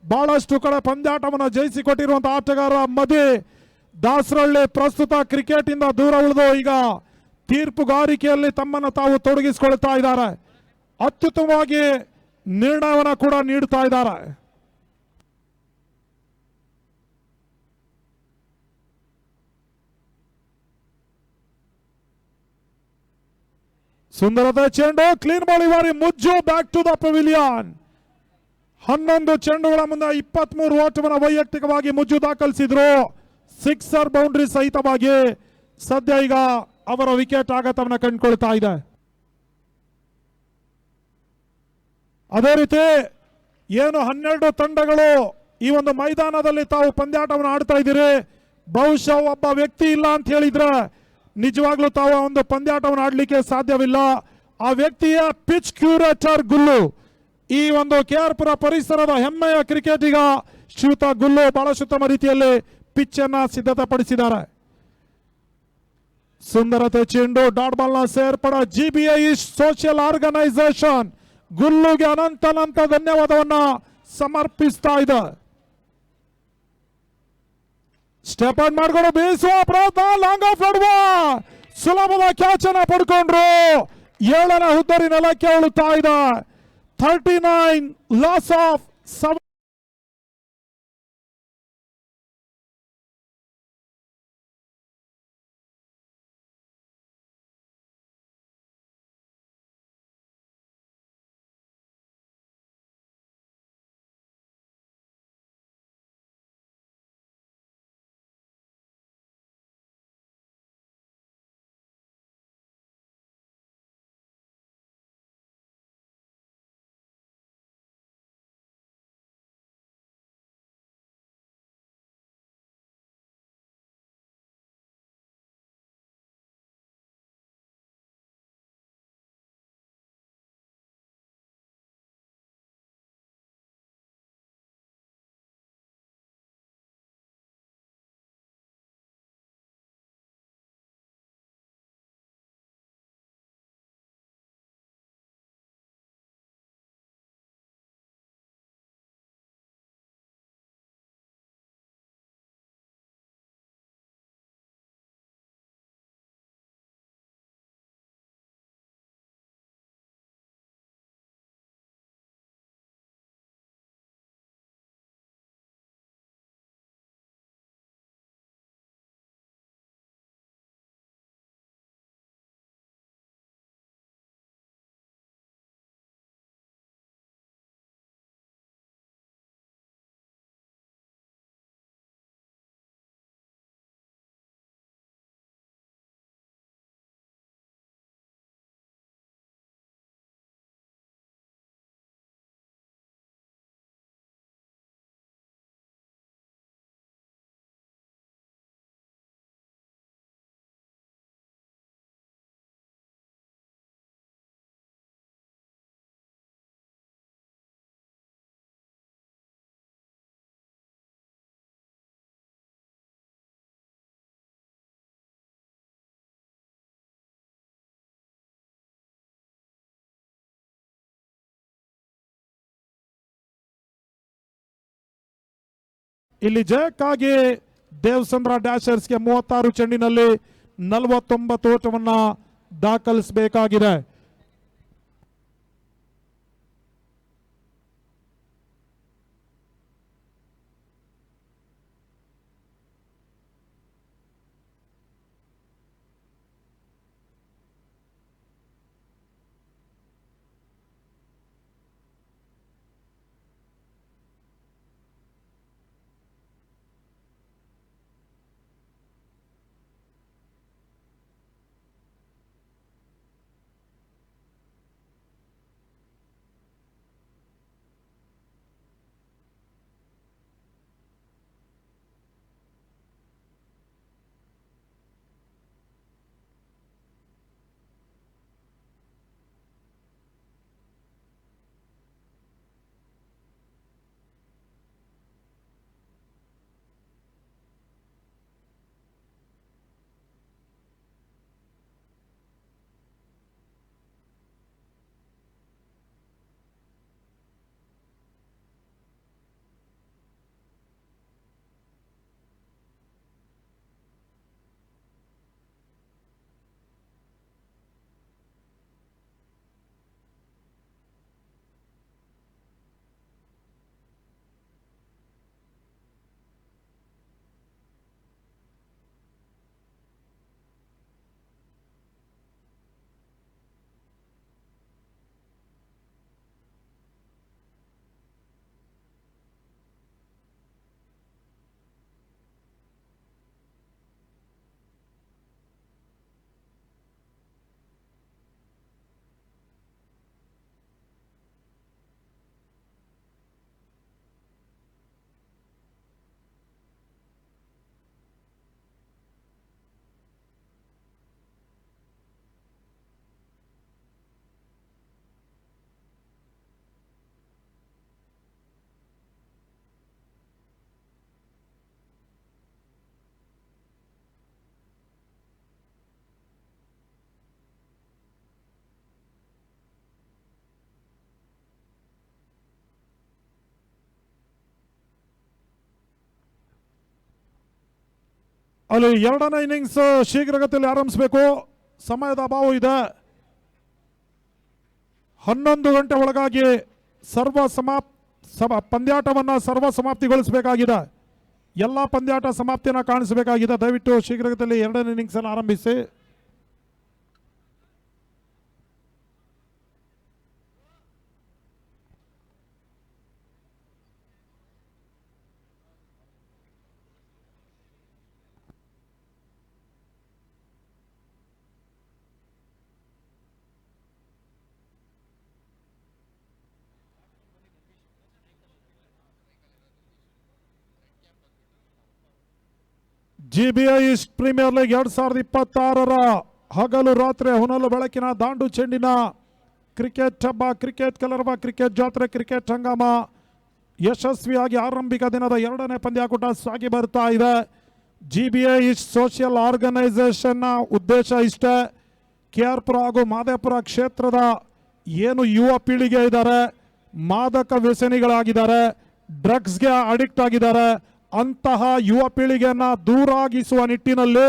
ಬಹಳಷ್ಟು ಕಡೆ ಪಂದ್ಯಾಟವನ್ನು ಜಯಿಸಿಕೊಟ್ಟಿರುವಂತಹ ಆಟಗಾರ ಮದಿ ದಾಸರಳ್ಳಿ ಪ್ರಸ್ತುತ ಕ್ರಿಕೆಟ್ ಇಂದ ದೂರ ಉಳಿದು ಈಗ ತೀರ್ಪುಗಾರಿಕೆಯಲ್ಲಿ ತಮ್ಮನ್ನು ತಾವು ತೊಡಗಿಸಿಕೊಳ್ತಾ ಇದ್ದಾರೆ. ಅತ್ಯುತ್ತಮವಾಗಿ ನಿರ್ಣಯವನ್ನು ಕೂಡ ನೀಡುತ್ತಾ ಇದ್ದಾರೆ. ಸುಂದರತೆ ಚೆಂಡು ಕ್ಲೀನ್ ಬಾಲ್ ಬಾರಿ Mujju back to the pavilion. 11 ಚೆಂಡುಗಳ ಮುಂದೆ 23 ಓಟವನ್ನು ವೈಯಕ್ತಿಕವಾಗಿ ಮುಜ್ಜು ದಾಖಲಿಸಿದ್ರು. ಸಿಕ್ಸರ್ ಬೌಂಡ್ರಿ ಸಹಿತವಾಗಿ ಸದ್ಯ ಈಗ ಅವರ ವಿಕೆಟ್ ಆಘಾತವನ್ನು ಕಂಡುಕೊಳ್ತಾ ಇದೆ. ಅದೇ ರೀತಿ ಏನು 12 ತಂಡಗಳು ಈ ಒಂದು ಮೈದಾನದಲ್ಲಿ ತಾವು ಪಂದ್ಯಾಟವನ್ನು ಆಡ್ತಾ ಇದ್ದೀರಿ. ಬಹುಶಃ ಒಬ್ಬ ವ್ಯಕ್ತಿ ಇಲ್ಲ ಅಂತ ಹೇಳಿದ್ರೆ ನಿಜವಾಗ್ಲೂ ತಾವು ಒಂದು ಪಂದ್ಯಾಟವನ್ನು ಆಡ್ಲಿಕ್ಕೆ ಸಾಧ್ಯವಿಲ್ಲ. ಆ ವ್ಯಕ್ತಿಯ ಪಿಚ್ ಕ್ಯೂರೇಟರ್ ಗುಲ್ಲು. ಈ ಒಂದು KR ಪುರ ಪರಿಸರದ ಹೆಮ್ಮೆಯ ಕ್ರಿಕೆಟಿಗ ಶ್ರೀಯುತ ಗುಲ್ಲು ಬಹಳಷ್ಟು ಉತ್ತಮ ರೀತಿಯಲ್ಲಿ ಪಿಚ್ ಅನ್ನ ಸಿದ್ಧತೆಪಡಿಸಿದ್ದಾರೆ. ಸುಂದರತೆ ಚೆಂಡು ಡಾಟ್ ಬಾಲ್ ನ ಸೇರ್ಪಡ GBI ಸೋಷಿಯಲ್ ಆರ್ಗನೈಸೇಷನ್ ಗುಲ್ಲುಗೆ ಅನಂತ ಧನ್ಯವಾದವನ್ನ ಸಮರ್ಪಿಸ್ತಾ ಇದೆ. ಸ್ಟೆಪ್ ಔಟ್ ಮಾಡ್ಕೊಂಡು ಬೀಸುವ ಪ್ರಯತ್ನ ಲಾಂಗ್ ಆಫ್ ಆಡುವ ಸುಲಭದ ಕ್ಯಾಚ್ ಅನ್ನ ಪಡ್ಕೊಂಡ್ರು. 7ನೇ ಹುದ್ದರಿ ನೆಲಕ್ಕೆ ಉಳುತ್ತಾ ಇದೆ. 39 ಲಾಸ್ ಆಫ್ 7. ಇಲ್ಲಿ ಜಯಕ್ಕಾಗಿ ದೇವಸಂದ್ರ ಡ್ಯಾಶರ್ಸ್ಗೆ 36 ಚೆಂಡಿನಲ್ಲಿ 49 ಓಟವನ್ನ ದಾಖಲಿಸಬೇಕಾಗಿದೆ. ಅಲ್ಲಿ ಎರಡನೇ ಇನ್ನಿಂಗ್ಸ್ ಶೀಘ್ರಗತಿಯಲ್ಲಿ ಆರಂಭಿಸಬೇಕು, ಸಮಯದ ಅಭಾವ ಇದೆ. 11 ಗಂಟೆ ಒಳಗಾಗಿ ಪಂದ್ಯಾಟವನ್ನು ಸರ್ವ ಸಮಾಪ್ತಿಗೊಳಿಸಬೇಕಾಗಿದೆ. ಎಲ್ಲ ಪಂದ್ಯಾಟ ಸಮಾಪ್ತಿಯನ್ನು ಕಾಣಿಸಬೇಕಾಗಿದೆ. ದಯವಿಟ್ಟು ಶೀಘ್ರಗತಿಯಲ್ಲಿ ಎರಡನೇ ಇನ್ನಿಂಗ್ಸ್ ಅನ್ನು ಆರಂಭಿಸಿ. GBI ಈಸ್ಟ್ ಪ್ರೀಮಿಯರ್ ಲೀಗ್ 2026ರ ಹಗಲು ರಾತ್ರಿ ಹೊನಲು ಬೆಳಕಿನ ದಾಂಡು ಚೆಂಡಿನ ಕ್ರಿಕೆಟ್ ಹಬ್ಬ, ಕ್ರಿಕೆಟ್ ಕಲರ್ವ, ಕ್ರಿಕೆಟ್ ಜಾತ್ರೆ, ಕ್ರಿಕೆಟ್ ಹಂಗಾಮ ಯಶಸ್ವಿಯಾಗಿ ಆರಂಭಿಕ ದಿನದ ಎರಡನೇ ಪಂದ್ಯಾಕೂಟ ಸಾಗಿ ಬರ್ತಾ ಇದೆ. GBI ಈಸ್ಟ್ ಸೋಷಿಯಲ್ ಆರ್ಗನೈಸೇಷನ್ನ ಉದ್ದೇಶ ಇಷ್ಟೇ. KR ಪುರ ಹಾಗೂ ಮಾದೇಪುರ ಕ್ಷೇತ್ರದ ಏನು ಯುವ ಪೀಳಿಗೆ ಇದ್ದಾರೆ, ಮಾದಕ ವ್ಯಸನಿಗಳಾಗಿದ್ದಾರೆ, ಡ್ರಗ್ಸ್ಗೆ ಅಡಿಕ್ಟ್ ಆಗಿದ್ದಾರೆ, ಅಂತಹ ಯುವ ಪೀಳಿಗೆಯನ್ನು ದೂರಾಗಿಸುವ ನಿಟ್ಟಿನಲ್ಲಿ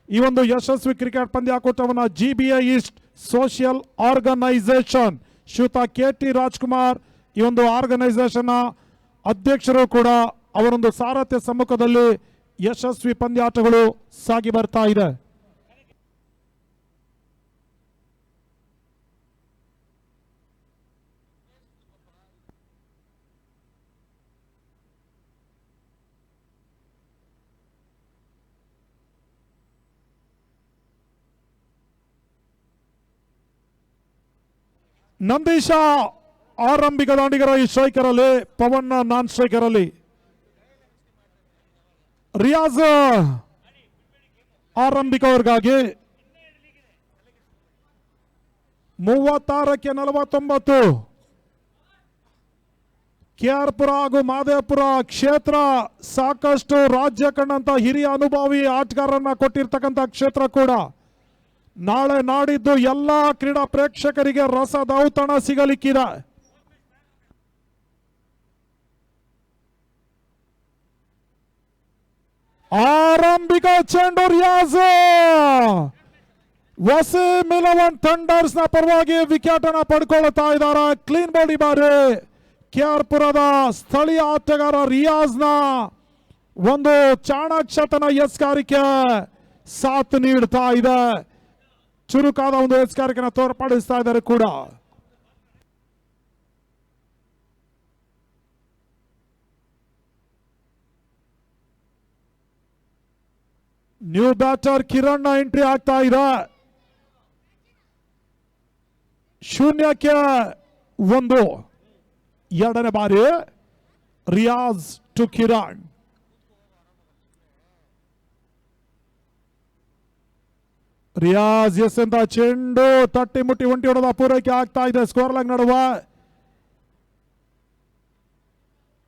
ಈ ಒಂದು ಯಶಸ್ವಿ ಕ್ರಿಕೆಟ್ ಪಂದ್ಯಾಕೂಟವನ್ನು GBI ಈಸ್ಟ್ ಸೋಷಿಯಲ್ ಆರ್ಗನೈಸೇಷನ್ ಶ್ರೀಯುತ KT ರಾಜ್ಕುಮಾರ್ ಈ ಒಂದು ಆರ್ಗನೈಸೇಷನ್ನ ಅಧ್ಯಕ್ಷರು ಕೂಡ ಅವರೊಂದು ಸಾರಥ್ಯ ಸಮ್ಮುಖದಲ್ಲಿ ಯಶಸ್ವಿ ಪಂದ್ಯಾಟಗಳು ಸಾಗಿ ಬರ್ತಾ ಇದೆ. ನಂದೀಶ ಆರಂಭಿಕ ದಾಂಡಿಗರ ಈ ಸ್ಟ್ರೈಕರ್ ಅಲ್ಲಿ, ಪವನ್ ನಾನ್ ಸ್ಟ್ರೈಕರ್ ಅಲ್ಲಿ, ರಿಯಾಜ್ ಆರಂಭಿಕವರ್ಗಾಗಿ 36ಕ್ಕೆ 49. KR ಪುರ ಹಾಗೂ ಮಾದೇಪುರ ಕ್ಷೇತ್ರ ಸಾಕಷ್ಟು ರಾಜ್ಯ ಕಂಡಂತ ಹಿರಿಯ ಅನುಭವಿ ಆಟಗಾರರನ್ನ ಕೊಟ್ಟಿರ್ತಕ್ಕಂಥ ಕ್ಷೇತ್ರ ಕೂಡ. ನಾಳೆ ನಾಡಿದ್ದು ಎಲ್ಲ ಕ್ರೀಡಾ ಪ್ರೇಕ್ಷಕರಿಗೆ ರಸದೌತಣ ಸಿಗಲಿಕ್ಕಿದೆ. ಆರಂಭಿಕ ಚೆಂಡು ರಿಯಾಜ್ ವಸೀಂ 11 ಥಂಡರ್ಸ್ ನ ಪರವಾಗಿ ವಿಕೆಟ್ ಅನ್ನ ಪಡ್ಕೊಳ್ತಾ ಇದ್ದಾರೆ. ಕ್ಲೀನ್ ಬೌಂಡಿ ಬಾರಿ KR ಪುರದ ಸ್ಥಳೀಯ ಆಟಗಾರ ರಿಯಾಜ್ ನ ಒಂದು ಚಾಣಾಕ್ಷತನ ಎಸ್ಕಾರಿಕೆ ಸಾಥ್ ನೀಡ್ತಾ ಇದೆ. ಚುರುಕಾದ ಒಂದು ಎಸ್ಕಾರಿಕೆನ ತೋರ್ಪಡಿಸ್ತಾ ಇದ್ದಾರೆ ಕೂಡ. ನ್ಯೂ ಬ್ಯಾಟರ್ ಕಿರಣ್ ಎಂಟ್ರಿ ಆಗ್ತಾ ಇದೆ. 0ಕ್ಕೆ 1 ಎರಡನೇ ಬಾರಿ ರಿಯಾಜ್ ಟು ಕಿರಣ್. ರಿಯಾಜ್ ಎಸೆದ ಚೆಂಡು ತಟ್ಟಿ ಮುಟ್ಟಿ ಒಂಟಿ ಹೊಡೆದ ಪೂರೈಕೆ ಆಗ್ತಾ ಇದೆ. ಸ್ಕೋರ್ ಲೈನ್ ನಡುವ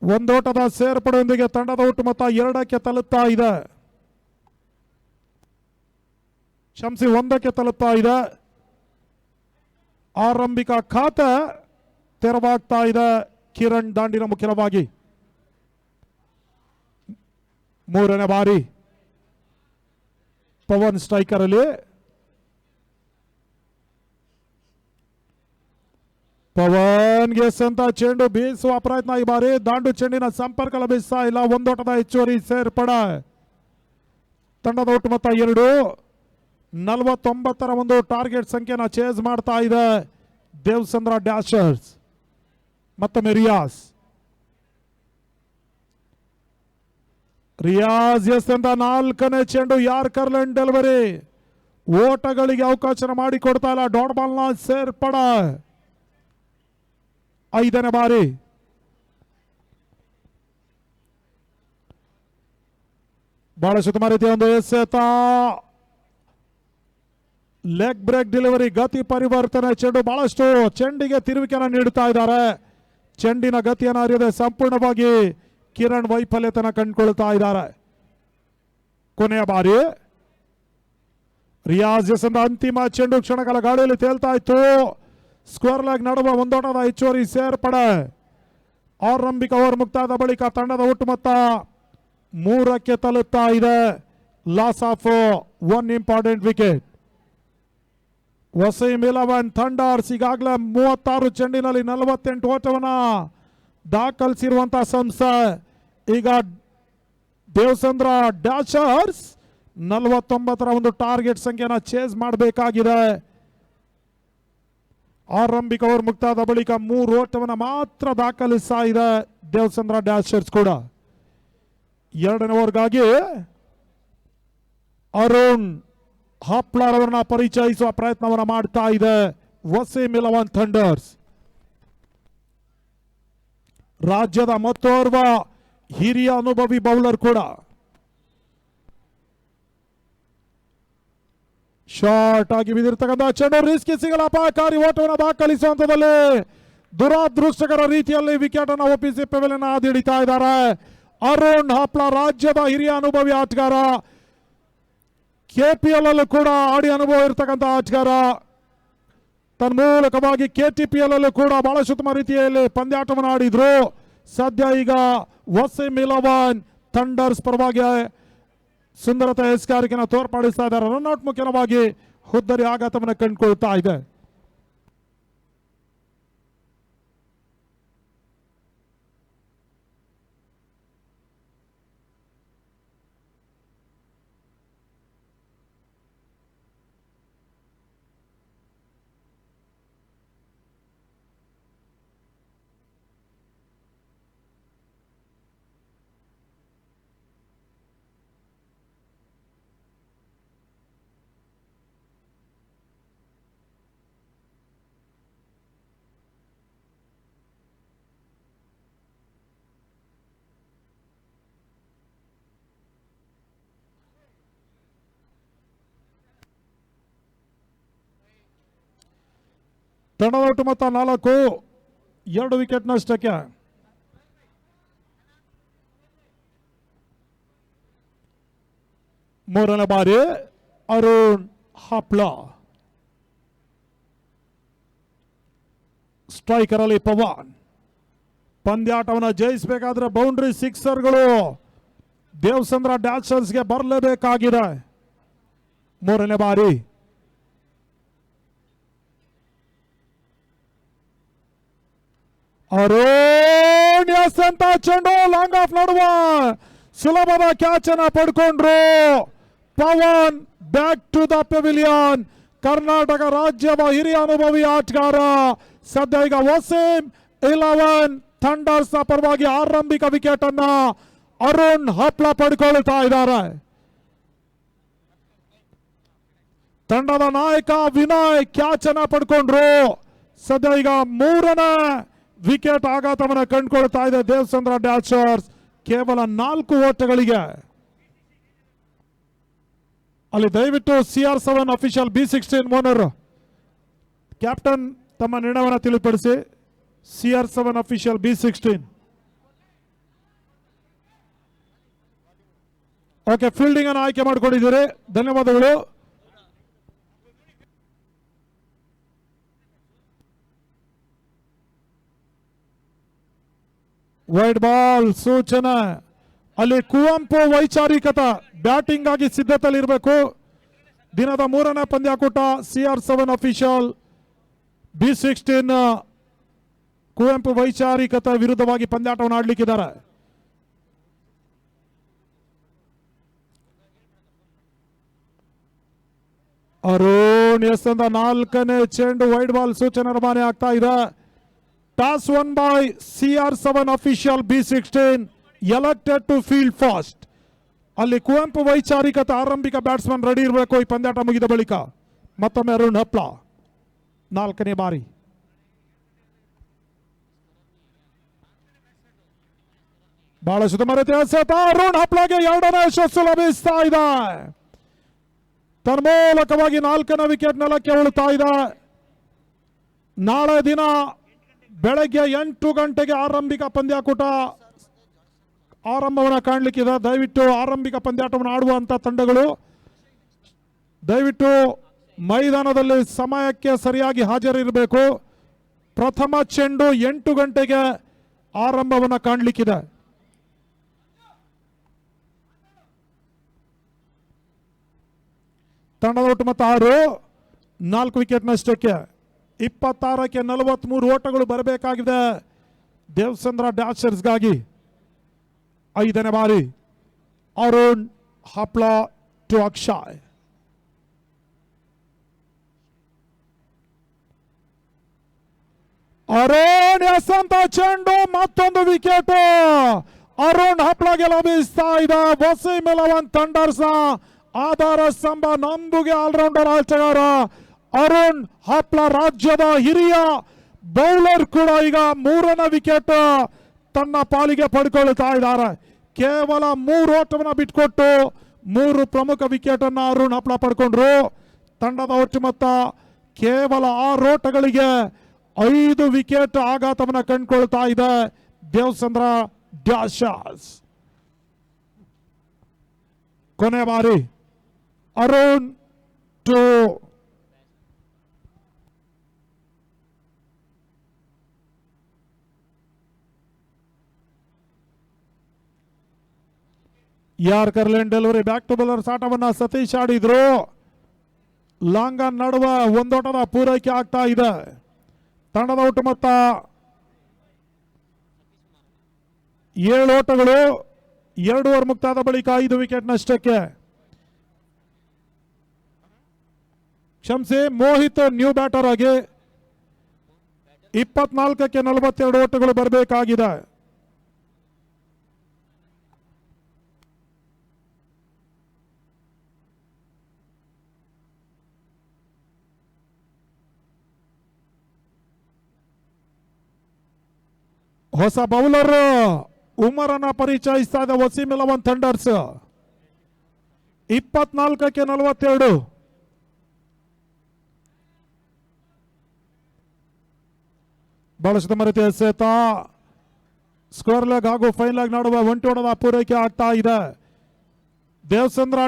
ಒಂದೋಟದ ಸೇರ್ಪಡೆಯೊಂದಿಗೆ ತಂಡದ ಒಟ್ಟು ಮೊತ್ತ 2ಕ್ಕೆ ತಲುಪ್ತಾ ಇದೆ. ಕ್ಷಮಿಸಿ 1ಕ್ಕೆ ತಲುಪ್ತಾ ಇದೆ. ಆರಂಭಿಕ ಖಾತೆ ತೆರವಾಗ್ತಾ ಇದೆ ಕಿರಣ್ ದಾಂಡಿನ ಮುಖ್ಯವಾಗಿ. 3ನೇ ಬಾರಿ ಪವನ್ ಸ್ಟ್ರೈಕರ್ ಅಲ್ಲಿ. ಪವನ್ಗೆ ಎಸೆಂತ ಚೆಂಡು ಬೀಸುವ ಪ್ರಯತ್ನ ಈ ಬಾರಿ ದಾಂಡು ಚೆಂಡಿನ ಸಂಪರ್ಕ ಲಭಿಸ್ತಾ ಇಲ್ಲ. ಒಂದೋಟದ ಹೆಚ್ಚುವರಿ ಸೇರ್ಪಡೆ. ತಂಡದ ಒಟ್ಟು ಮೊತ್ತ 2. 49ರ ಒಂದು ಟಾರ್ಗೆಟ್ ಸಂಖ್ಯೆನ ಚೇಸ್ ಮಾಡ್ತಾ ಇದೆ ದೇವಸಂದ್ರ ಡ್ಯಾಶರ್ಸ್. ಮತ್ತೊಮ್ಮೆ ರಿಯಾಜ್ ಎಸೆಂದ 4ನೇ ಚೆಂಡು ಯಾರ್ಕರ್ ಲೈನ್ ಡೆಲಿವರಿ. ಓಟಗಳಿಗೆ ಅವಕಾಶ ಮಾಡಿಕೊಡ್ತಾ ಇಲ್ಲ. ಡಾಟ್ ಬಾಲ್ನ ಸೇರ್ಪಡೆ. 5ನೇ ಬಾರಿ ಬಹಳ ಸುತ್ತಮ ರೀತಿಯ ಒಂದು ಎಸೆತ ಲೆಗ್ ಬ್ರೇಕ್ ಡೆಲಿವರಿ, ಗತಿ ಪರಿವರ್ತನೆ. ಚೆಂಡು ಬಹಳಷ್ಟು ಚೆಂಡಿಗೆ ತಿರುವಿಕೆಯನ್ನು ನೀಡುತ್ತಾ ಇದ್ದಾರೆ. ಚೆಂಡಿನ ಗತಿಯನ್ನು ಅರಿಯದೆ ಸಂಪೂರ್ಣವಾಗಿ ಕಿರಣ್ ವೈಫಲ್ಯತನ ಕಂಡುಕೊಳ್ತಾ ಇದ್ದಾರೆ. ಕೊನೆಯ ಬಾರಿ ರಿಯಾಜ್ ಎಸೆದ ಅಂತಿಮ ಚೆಂಡು ಕ್ಷಣಕಾಲ ಗಾಳಿಯಲ್ಲಿ ತೇಲ್ತಾ ಇತ್ತು. ಸ್ಕ್ವೇರ್ ಲೆಗ್ ನಡುವ ಒಂದೋಟದ ಹೆಚ್ಚುವರಿ ಸೇರ್ಪಡೆ. ಆರಂಭಿಕ ಓವರ್ ಮುಕ್ತಾಯದ ಬಳಿಕ ತಂಡದ ಒಟ್ಟು ಮೊತ್ತ 3ಕ್ಕೆ ತಲುಪ್ತಾ ಇದೆ. Loss of one important wicket. Waseem 11 ಥಂಡರ್ಸ್ ಈಗಾಗಲೇ 36 ಚೆಂಡಿನಲ್ಲಿ 48 ಓಟವನ್ನ ದಾಖಲಿಸಿರುವಂತಹ ಸಂಸ್ಥೆ. ಈಗ ದೇವಸಂದ್ರ ಡ್ಯಾಶರ್ಸ್ 49ರ ಒಂದು ಟಾರ್ಗೆಟ್ ಸಂಖ್ಯೆನ ಚೇಸ್ ಮಾಡಬೇಕಾಗಿದೆ. ಆರಂಭಿಕ ಓವರ್ ಮುಕ್ತಾದ ಬಳಿಕ 3 ಓಟವನ್ನು ಮಾತ್ರ ದಾಖಲಿಸ್ತಾ ಇದೆ ದೇವಸಂದ್ರ ಡ್ಯಾಶರ್ಸ್ ಕೂಡ. ಎರಡನೇ ಓವರ್ಗಾಗಿ ಅರುಣ್ ಹಾಪ್ಲಾರ್ ಅವರನ್ನ ಪರಿಚಯಿಸುವ ಪ್ರಯತ್ನವನ್ನ ಮಾಡ್ತಾ ಇದೆ ವಸೀಂ 11 ಥಂಡರ್ಸ್. ರಾಜ್ಯದ ಮತ್ತೋರ್ವ ಹಿರಿಯ ಅನುಭವಿ ಬೌಲರ್ ಕೂಡ. ಶಾರ್ಟ್ ಆಗಿ ಬಿದ್ದಿರ್ತಕ್ಕಂಥ ಚೆಂಡು ರಿಸ್ಕಿ ಸಿಗಲ್ ಅಪಾಯಕಾರಿ ಓಟವನ್ನು ದಾಖಲಿಸುವಂತದಲ್ಲಿ ದುರಾದೃಷ್ಟಕರ ರೀತಿಯಲ್ಲಿ ವಿಕೆಟ್ ಅನ್ನು ಒಪ್ಪಿಸಿ ಪೆವಿಲಿಯನ್ ಹಾದಿ ಹಿಡಿತಾ ಇದ್ದಾರೆ. ಅರುಣ್ ಹಾಪ್ಲಾ ರಾಜ್ಯದ ಹಿರಿಯ ಅನುಭವಿ ಆಟಗಾರ, ಕೆಪಿಎಲ್ ಅಲ್ಲೂ ಕೂಡ ಆಡಿ ಅನುಭವ ಇರತಕ್ಕಂಥ ಆಟಗಾರ. ತನ್ಮೂಲಕವಾಗಿ ಕೆಟಿಪಿಎಲ್ ಅಲ್ಲೂ ಕೂಡ ಬಹಳಷ್ಟು ಉತ್ತಮ ರೀತಿಯಲ್ಲಿ ಪಂದ್ಯಾಟವನ್ನು ಆಡಿದ್ರು. ಸದ್ಯ ಈಗ ವಸೀಂ 11 ಥಂಡರ್ಸ್ ಪರವಾಗಿ ಸುಂದರತೆ ಎಸ್ಕಾರಿಕೆಯನ್ನು ತೋರ್ಪಡಿಸ್ತಾ ಇದ್ದಾರೆ. ರನ್ಔಟ್ ಮುಖ್ಯವಾಗಿ ಹುದ್ದರಿ ಆಘಾತವನ್ನು ಕಂಡುಕೊಳ್ತಾ ಇದೆ. ತಂಡದ ಒಟ್ಟು ಮೊತ್ತ 4, 2 ವಿಕೆಟ್ ನಷ್ಟಕ್ಕೆ. ಮೂರನೇ ಬಾರಿ ಅರುಣ್ ಹಾಪ್ಲಾ. ಸ್ಟ್ರೈಕರ್ ಅಲ್ಲಿ ಪವನ್. ಪಂದ್ಯಾಟವನ್ನು ಜಯಿಸಬೇಕಾದ್ರೆ ಬೌಂಡ್ರಿ ಸಿಕ್ಸರ್ಗಳು ದೇವಸಂದ್ರ ಡ್ಯಾಶರ್ಸ್ಗೆ ಬರಲೇಬೇಕಾಗಿದೆ. ಮೂರನೇ ಬಾರಿ ಅರುಣ್ ಅಂತ ಚೆಂಡು ಲಾಂಗ್ ಆಫ್ ನಡುವ ಸುಲಭದ ಕ್ಯಾಚ್ ಅನ್ನ ಪಡ್ಕೊಂಡ್ರು. Pavan back to the pavilion. Karnataka ರಾಜ್ಯದ ಹಿರಿಯ ಅನುಭವಿ ಆಟಗಾರ. ಸದ್ಯ ಈಗ ವಸೀಂ 11 ಥಂಡರ್ಸ್ ಪರವಾಗಿ ಆರಂಭಿಕ ವಿಕೆಟ್ ಅನ್ನ ಅರುಣ್ ಹಾಪ್ಲಾ ಪಡ್ಕೊಳ್ತಾ ಇದ್ದಾರೆ. ತಂಡದ ನಾಯಕ ವಿನಯ್ ಕ್ಯಾಚ್ ಅನ್ನ ಪಡ್ಕೊಂಡ್ರು. ಸದ್ಯ ಈಗ 3ನೇ ವಿಕೆಟ್ ಆಘಾತವನ್ನು ಕಂಡುಕೊಳ್ತಾ ಇದೆ ದೇವಸಂದ್ರ ಡ್ಯಾಶರ್ಸ್. ಕೇವಲ 4 ಓಟಗಳಿಗೆ. ಅಲ್ಲಿ ದಯವಿಟ್ಟು CR7 official B16 owner captain ತಮ್ಮ ನಿರ್ಣಯವನ್ನು ತಿಳಿಪಡಿಸಿ. CR7 official B16. Okay, fielding ಅನ್ನು ಆಯ್ಕೆ ಮಾಡಿಕೊಂಡಿದ್ದೀರಿ, ಧನ್ಯವಾದಗಳು. ವೈಡ್ ಬಾಲ್ ಸೂಚನೆ. ಅಲ್ಲಿ ಕುವೆಂಪು ವೈಚಾರಿಕತೆ ಬ್ಯಾಟಿಂಗ್ ಆಗಿ ಸಿದ್ಧತೆಯಲ್ಲಿ ಇರಬೇಕು. ದಿನದ 3ನೇ ಪಂದ್ಯಾಕೂಟ CR7 ಅಫಿಷಿಯಲ್ B16 ಕುವೆಂಪು ವೈಚಾರಿಕತೆ ವಿರುದ್ಧವಾಗಿ ಪಂದ್ಯಾಟವನ್ನು ಆಡ್ಲಿಕ್ಕಿದ್ದಾರೆ. ಅರುಣ್ ಎಸ್ ಅಂತ 4ನೇ ಚೆಂಡು ವೈಡ್ ಬಾಲ್ ಸೂಚನೆ ರವಾನೆ ಆಗ್ತಾ ಇದೆ. Toss won by CR7 official B16 elected to field fast. ಅಲ್ಲಿ ಕುವೆಂಪು ವೈಚಾರಿಕತೆ ಆರಂಭಿಕ ಬ್ಯಾಟ್ಸ್ಮನ್ ರೆಡಿ ಇರಬೇಕು ಈ ಪಂದ್ಯಾಟ ಮುಗಿದ ಬಳಿಕ. ಮತ್ತೊಮ್ಮೆ ಅರುಣ್ ಹಾಪ್ಲಾ 4ನೇ ಬಾರಿ. ಬಹಳಷ್ಟು ಸುತ್ತಮುತ್ತ ಅರುಣ್ ಹಾಪ್ಲಾಗೆ 2ನೇ ಯಶಸ್ಸು ಲಭಿಸ್ತಾ ಇದೆ. ತನ್ಮೂಲಕವಾಗಿ 4ನೇ ವಿಕೆಟ್ ನೆಲಕ್ಕೆ ಉಳುತ್ತಾ ಇದೆ. ನಾಳೆ ದಿನ ಬೆಳಗ್ಗೆ 8 ಗಂಟೆಗೆ ಆರಂಭಿಕ ಪಂದ್ಯಾಕೂಟ ಆರಂಭವನ್ನು ಕಾಣಲಿಕ್ಕಿದೆ. ದಯವಿಟ್ಟು ಆರಂಭಿಕ ಪಂದ್ಯಾಟವನ್ನು ಆಡುವಂತ ತಂಡಗಳು ದಯವಿಟ್ಟು ಮೈದಾನದಲ್ಲಿ ಸಮಯಕ್ಕೆ ಸರಿಯಾಗಿ ಹಾಜರಿರಬೇಕು. ಪ್ರಥಮ ಚೆಂಡು 8 ಗಂಟೆಗೆ ಆರಂಭವನ್ನು ಕಾಣಲಿಕ್ಕಿದೆ. ತಂಡದ ಒಟ್ಟು ಮೊತ್ತ 6, 4 ವಿಕೆಟ್ ನಷ್ಟಕ್ಕೆ. 26ಕ್ಕೆ 43 ಓಟಗಳು ಬರಬೇಕಾಗಿದೆ ದೇವಚಂದ್ರ ಡ್ಯಾಶರ್ಸ್ಗಾಗಿ. 5ನೇ ಬಾರಿ ಅರುಣ್ ಹಪ್ಳ ಟು ಅಕ್ಷಯ್. ಅರುಣ್ ಎಸೆಂತ ಚೆಂಡು, ಮತ್ತೊಂದು ವಿಕೆಟ್. ಅರುಣ್ ಹಪ್ಳಗೆ ಲಭಿಸ್ತಾ ಇದೆ ವಸೀಂ 11 ಥಂಡರ್ಸ್ ಆಧಾರ ಸ್ತಂಭ, ನಂಬುಗೆ ಆಲ್ರೌಂಡರ್ ಆಟಗಾರ ಅರುಣ್ ಹಪ್ಳ. ರಾಜ್ಯದ ಹಿರಿಯ ಬೌಲರ್ ಕೂಡ ಈಗ 3ನೇ ವಿಕೆಟ್ ತನ್ನ ಪಾಲಿಗೆ ಪಡ್ಕೊಳ್ತಾ ಇದ್ದಾರೆ. ಕೇವಲ 3 ಓಟವನ್ನು ಬಿಟ್ಕೊಟ್ಟು 3 ಪ್ರಮುಖ ವಿಕೆಟ್ ಅನ್ನು ಅರುಣ್ ಹಪ್ಳ ಪಡ್ಕೊಂಡ್ರು. ತಂಡದ ಒಟ್ಟು ಮೊತ್ತ ಕೇವಲ 6 ಓಟಗಳಿಗೆ 5 ವಿಕೆಟ್ ಆಘಾತವನ್ನು ಕಂಡುಕೊಳ್ತಾ ಇದೆ ದೇವಚಂದ್ರ ಡ್ಯಾಶರ್ಸ್. ಕೊನೆ ಬಾರಿ Arun to yorker lane delivery back to bowlers ಆಟವನ್ನ ಸತೀಶ್ ಆಡಿದ್ರು. ಲಾಂಗ್ ಆನ್ ನಡುವ ಒಂದೋಟದ ಪೂರೈಕೆ ಆಗ್ತಾ ಇದೆ. ತಂಡದ ಒಟ್ಟು ಮೊತ್ತ 7 ಓಟಗಳು, 2 ಓವರ್ ಮುಕ್ತಾದ ಬಳಿಕ 5 ವಿಕೆಟ್ ನಷ್ಟಕ್ಕೆ. ಕ್ಷಮಿಸಿ, ಮೋಹಿತ್ ನ್ಯೂ ಬ್ಯಾಟರ್ ಆಗಿ 24ಕ್ಕೆ 42 ಓಟಗಳು ಬರಬೇಕಾಗಿದೆ. ಹೊಸ ಬೌಲರ್ ಉಮರ್ ಅನ್ನ ಪರಿಚಯಿಸ್ತಾ ಇದೆ ವಸೀಂ 11 ಥಂಡರ್ಸ್. 24ಕ್ಕೆ 42. ಬಹಳಷ್ಟು ಮರಿತಿ ಎಸೆತ, ಸ್ಕ್ವೇರ್ ಲೆಗ್ ಹಾಗೂ ಫೈನ್ ಲೆಗ್ ನಡುವೆ ಒಂಟೋಟದ ಪೂರೈಕೆ ಆಗ್ತಾ ಇದೆ. ದೇವಚಂದ್ರ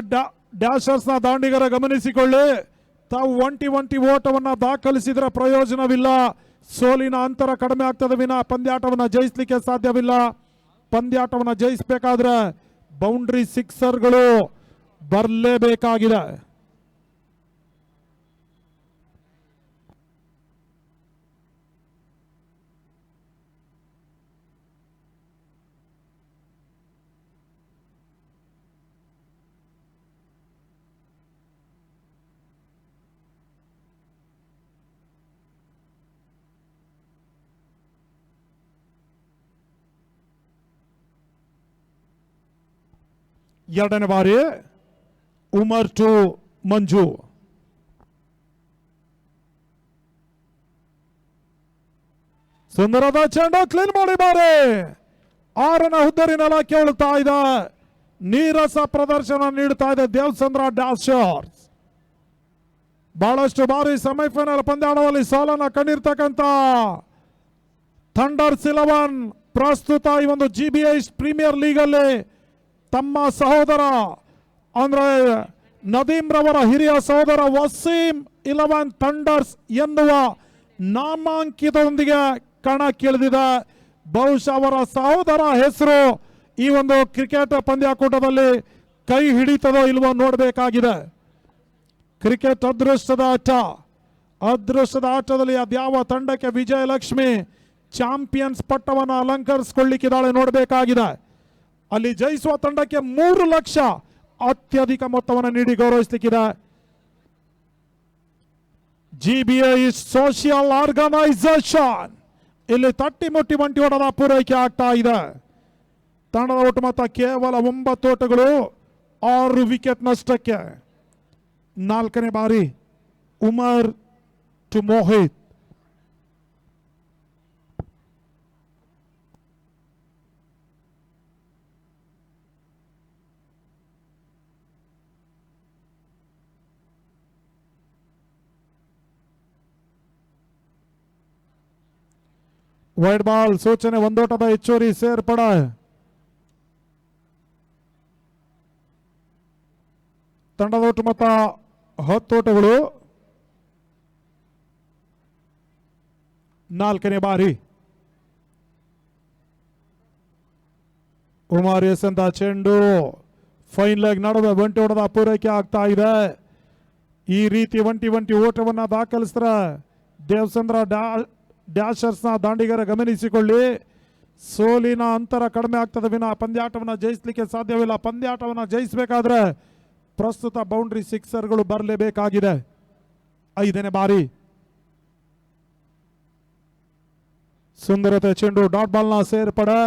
ಡ್ಯಾಶರ್ಸ್ ನ ದಾಂಡಿಗರ ಗಮನಿಸಿಕೊಳ್ಳಿ, ತಾವು ಒಂಟಿ ಓಟವನ್ನ ದಾಖಲಿಸಿದ್ರೆ ಪ್ರಯೋಜನವಿಲ್ಲ. ಸೋಲಿನ ಅಂತರ ಕಡಿಮೆ ಆಗ್ತದೆ ವಿನ ಪಂದ್ಯಾಟವನ್ನು ಜಯಿಸಲಿಕ್ಕೆ ಸಾಧ್ಯವಿಲ್ಲ. ಪಂದ್ಯಾಟವನ್ನು ಜಯಿಸಬೇಕಾದ್ರೆ ಬೌಂಡ್ರಿ ಸಿಕ್ಸರ್ಗಳು ಬರಲೇಬೇಕಾಗಿದೆ. ಎರಡನೇ ಬಾರಿ ಉಮರ್ ಟು ಮಂಜು. ಸುಂದರದ ಚೆಂಡು ಕ್ಲೀನ್ ಮಾಡಿ ಬಾರಿ 6ನೇ ಹುದ್ದರಿ ನೆಲ ಕೇಳುತ್ತಾ ಇದೆ. ನೀರಸ ಪ್ರದರ್ಶನ ನೀಡುತ್ತಾ ಇದೆ ದೇವಚಂದ್ರ ಡ್ಯಾಶರ್ಸ್. ಬಹಳಷ್ಟು ಬಾರಿ ಸೆಮಿಫೈನಲ್ ಪಂದ್ಯಾಟದಲ್ಲಿ ಸೋಲನ್ನ ಕಂಡಿರ್ತಕ್ಕಂಥ ಥಂಡರ್ಸ್ 11 ಪ್ರಸ್ತುತ ಈ ಒಂದು GBI ಪ್ರೀಮಿಯರ್ ಲೀಗ್ ಅಲ್ಲಿ ತಮ್ಮ ಸಹೋದರ ಅಂದ್ರೆ ನದೀಮ್ ರವರ ಹಿರಿಯ ಸಹೋದರ ವಸೀಂ 11 ಥಂಡರ್ಸ್ ಎನ್ನುವ ನಾಮಾಂಕಿತದೊಂದಿಗೆ ಕಣಕ್ಕಿಳಿದಿದೆ. ಬಹುಶಃ ಅವರ ಸಹೋದರ ಹೆಸರು ಈ ಒಂದು ಕ್ರಿಕೆಟ್ ಪಂದ್ಯಾಕೂಟದಲ್ಲಿ ಕೈ ಹಿಡಿತದೋ ಇಲ್ವೋ ನೋಡಬೇಕಾಗಿದೆ. ಕ್ರಿಕೆಟ್ ಅದೃಷ್ಟದ ಆಟ. ಅದೃಷ್ಟದ ಆಟದಲ್ಲಿ ಅದ್ಯಾವ ತಂಡಕ್ಕೆ ವಿಜಯಲಕ್ಷ್ಮಿ ಚಾಂಪಿಯನ್ಸ್ ಪಟ್ಟವನ್ನು ಅಲಂಕರಿಸಿಕೊಳ್ಳಿಕ್ಕಿದ್ದಾಳೆ ನೋಡಬೇಕಾಗಿದೆ. ಅಲ್ಲಿ ಜಯಿಸುವ ತಂಡಕ್ಕೆ 3 ಲಕ್ಷ ಅತ್ಯಧಿಕ ಮೊತ್ತವನ್ನು ನೀಡಿ ಗೌರವಿಸಲಿಕ್ಕಿದೆ. GBI ಸೋಷಿಯಲ್ ಆರ್ಗನೈಸೇಷನ್ ಇಲ್ಲಿ ತಟ್ಟಿ ಮುಟ್ಟಿ ಬಂಟಿ ಓಟದ ಪೂರೈಕೆ ಆಗ್ತಾ ಇದೆ. ತಂಡದ ಒಟ್ಟು ಮೊತ್ತ ಕೇವಲ 9 ಓಟಗಳು, 6 ವಿಕೆಟ್ ನಷ್ಟಕ್ಕೆ. 4ನೇ ಬಾರಿ Umar to Mohit. Wide ball ಸೂಚನೆ, ಒಂದೋಟದ ಹೆಚ್ಚುವರಿ ಸೇರ್ಪಡೆ. ತಂಡದ ಒಟ್ಟು ಮೊತ್ತ 10 ಓಟಗಳು. 4ನೇ ಬಾರಿ ಉಮರ್ ಎಸೆಂತ ಚೆಂಡು ಫೈನ್ ಲೆಗ್ ನಡುವೆ ಒಂಟಿ ಓಟದ ಪೂರೈಕೆ ಆಗ್ತಾ ಇದೆ. ಈ ರೀತಿ ಒಂಟಿ ಓಟವನ್ನು ದಾಖಲಿಸಿದ್ರೆ ದೇವಸಂದ್ರ ಡ್ಯಾಶರ್ಸ್ನ ದಾಂಡಿಗರ ಗಮನಿಸಿಕೊಳ್ಳಿ, ಸೋಲಿನ ಅಂತರ ಕಡಿಮೆ ಆಗ್ತದೆ ವಿನ ಪಂದ್ಯಾಟವನ್ನು ಜಯಿಸಲಿಕ್ಕೆ ಸಾಧ್ಯವಿಲ್ಲ. ಪಂದ್ಯಾಟವನ್ನು ಜಯಿಸಬೇಕಾದ್ರೆ ಪ್ರಸ್ತುತ ಬೌಂಡ್ರಿ ಸಿಕ್ಸರ್ಗಳು ಬರಲೇಬೇಕಾಗಿದೆ. 5ನೇ ಬಾರಿ ಸುಂದರತೆ ಚೆಂಡು ಡಾಟ್ ಬಾಲ್ನ ಸೇರ್ಪಡೆ.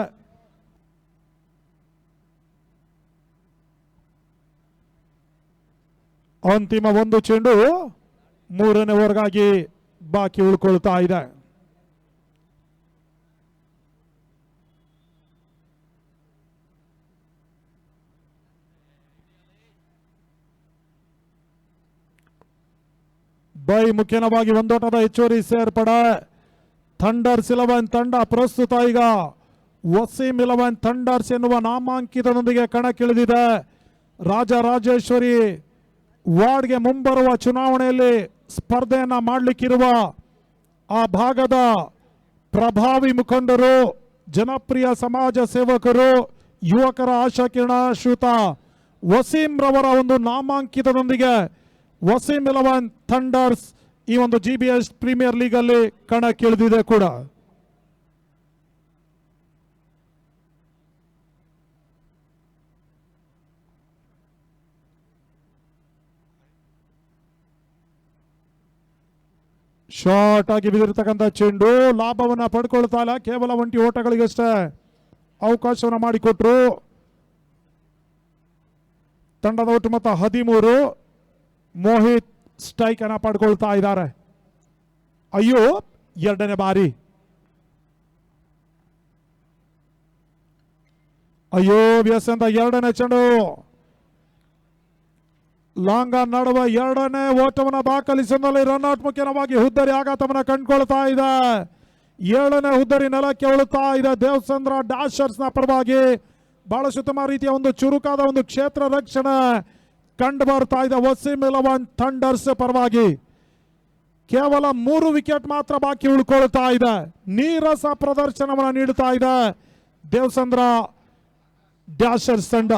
ಅಂತಿಮ 1 ಚೆಂಡು 3ನೇ ಓವರ್ಗಾಗಿ ಬಾಕಿ ಉಳ್ಕೊಳ್ತಾ ಇದೆ. ಬೈ ಮುಖ್ಯವಾಗಿ ಒಂದೋಟದ ಹೆಚ್ಚುವರಿ ಸೇರ್ಪಡೆ. ಥಂಡರ್ಸ್ 11 ತಂಡ ಪ್ರಸ್ತುತ ಈಗ ವಸೀಂ 11 ಥಂಡರ್ಸ್ ಎನ್ನುವ ನಾಮಾಂಕಿತದೊಂದಿಗೆ ಕಣಕ್ಕಿಳಿದಿದೆ. ರಾಜರಾಜೇಶ್ವರಿ ವಾರ್ಡ್ಗೆ ಮುಂಬರುವ ಚುನಾವಣೆಯಲ್ಲಿ ಸ್ಪರ್ಧೆಯನ್ನ ಮಾಡಲಿಕ್ಕಿರುವ ಆ ಭಾಗದ ಪ್ರಭಾವಿ ಮುಖಂಡರು, ಜನಪ್ರಿಯ ಸಮಾಜ ಸೇವಕರು, ಯುವಕರ ಆಶಾಕಿರಣ ಶ್ರೀಯುತ ವಸೀಂ ರವರ ಒಂದು ನಾಮಾಂಕಿತದೊಂದಿಗೆ ವಸೀಂ 11 ಥಂಡರ್ಸ್ ಈ ಒಂದು GBS ಪ್ರೀಮಿಯರ್ ಲೀಗ್ ಅಲ್ಲಿ ಕಣಕ್ಕಿಳಿದಿದೆ ಕೂಡ. ಶಾರ್ಟ್ ಆಗಿ ಬಿದ್ದಿರತಕ್ಕಂಥ ಚೆಂಡು ಲಾಭವನ್ನ ಪಡ್ಕೊಳ್ತಾ ಇಲ್ಲ. ಕೇವಲ 1 ಓಟಗಳಿಗಷ್ಟೇ ಅವಕಾಶವನ್ನು ಮಾಡಿಕೊಟ್ರು. ತಂಡದ ಒಟ್ಟು ಮೊತ್ತ 13. ಮೋಹಿತ್ ಸ್ಟ್ರೈಕ್ ಅನ್ನ ಪಡ್ಕೊಳ್ತಾ ಇದ್ದಾರೆ. ಅಯ್ಯೋ 2ನೇ ಬಾರಿ ಅಯ್ಯೋ ವ್ಯಸಂತ 2ನೇ ಚೆಂಡು ಲಾಂಗ ನಡುವೆ 2ನೇ ಓಟವನ್ನು ದಾಖಲಿಸಿದಲ್ಲಿ ರನ್ಔಟ್ ಮುಖ್ಯವಾಗಿ ಹುದ್ದರಿ ಆಘಾತವನ್ನು ಕಂಡುಕೊಳ್ತಾ ಇದೆ. 7ನೇ ಹುದ್ದರಿ ನೆಲಕ್ಕೆ ಉಳುತ್ತಾ ಇದೆ. ದೇವಸಂದ್ರ ಡ್ಯಾಶರ್ಸ್ ನ ಪರವಾಗಿ ಬಹಳಷ್ಟು ಉತ್ತಮ ರೀತಿಯ ಒಂದು ಚುರುಕಾದ ಒಂದು ಕ್ಷೇತ್ರ ರಕ್ಷಣೆ ಕಂಡು ಬರ್ತಾ ಇದೆ. ವಸೀಂ 11 ಥಂಡರ್ಸ್ ಪರವಾಗಿ ಕೇವಲ 3 ವಿಕೆಟ್ ಮಾತ್ರ ಬಾಕಿ ಉಳ್ಕೊಳ್ತಾ ಇದೆ. ನೀರಸ ಪ್ರದರ್ಶನವನ್ನು ನೀಡುತ್ತಾ ಇದೆ ದೇವಸಂದ್ರ ಡ್ಯಾಶರ್ಸ್ ತಂಡ.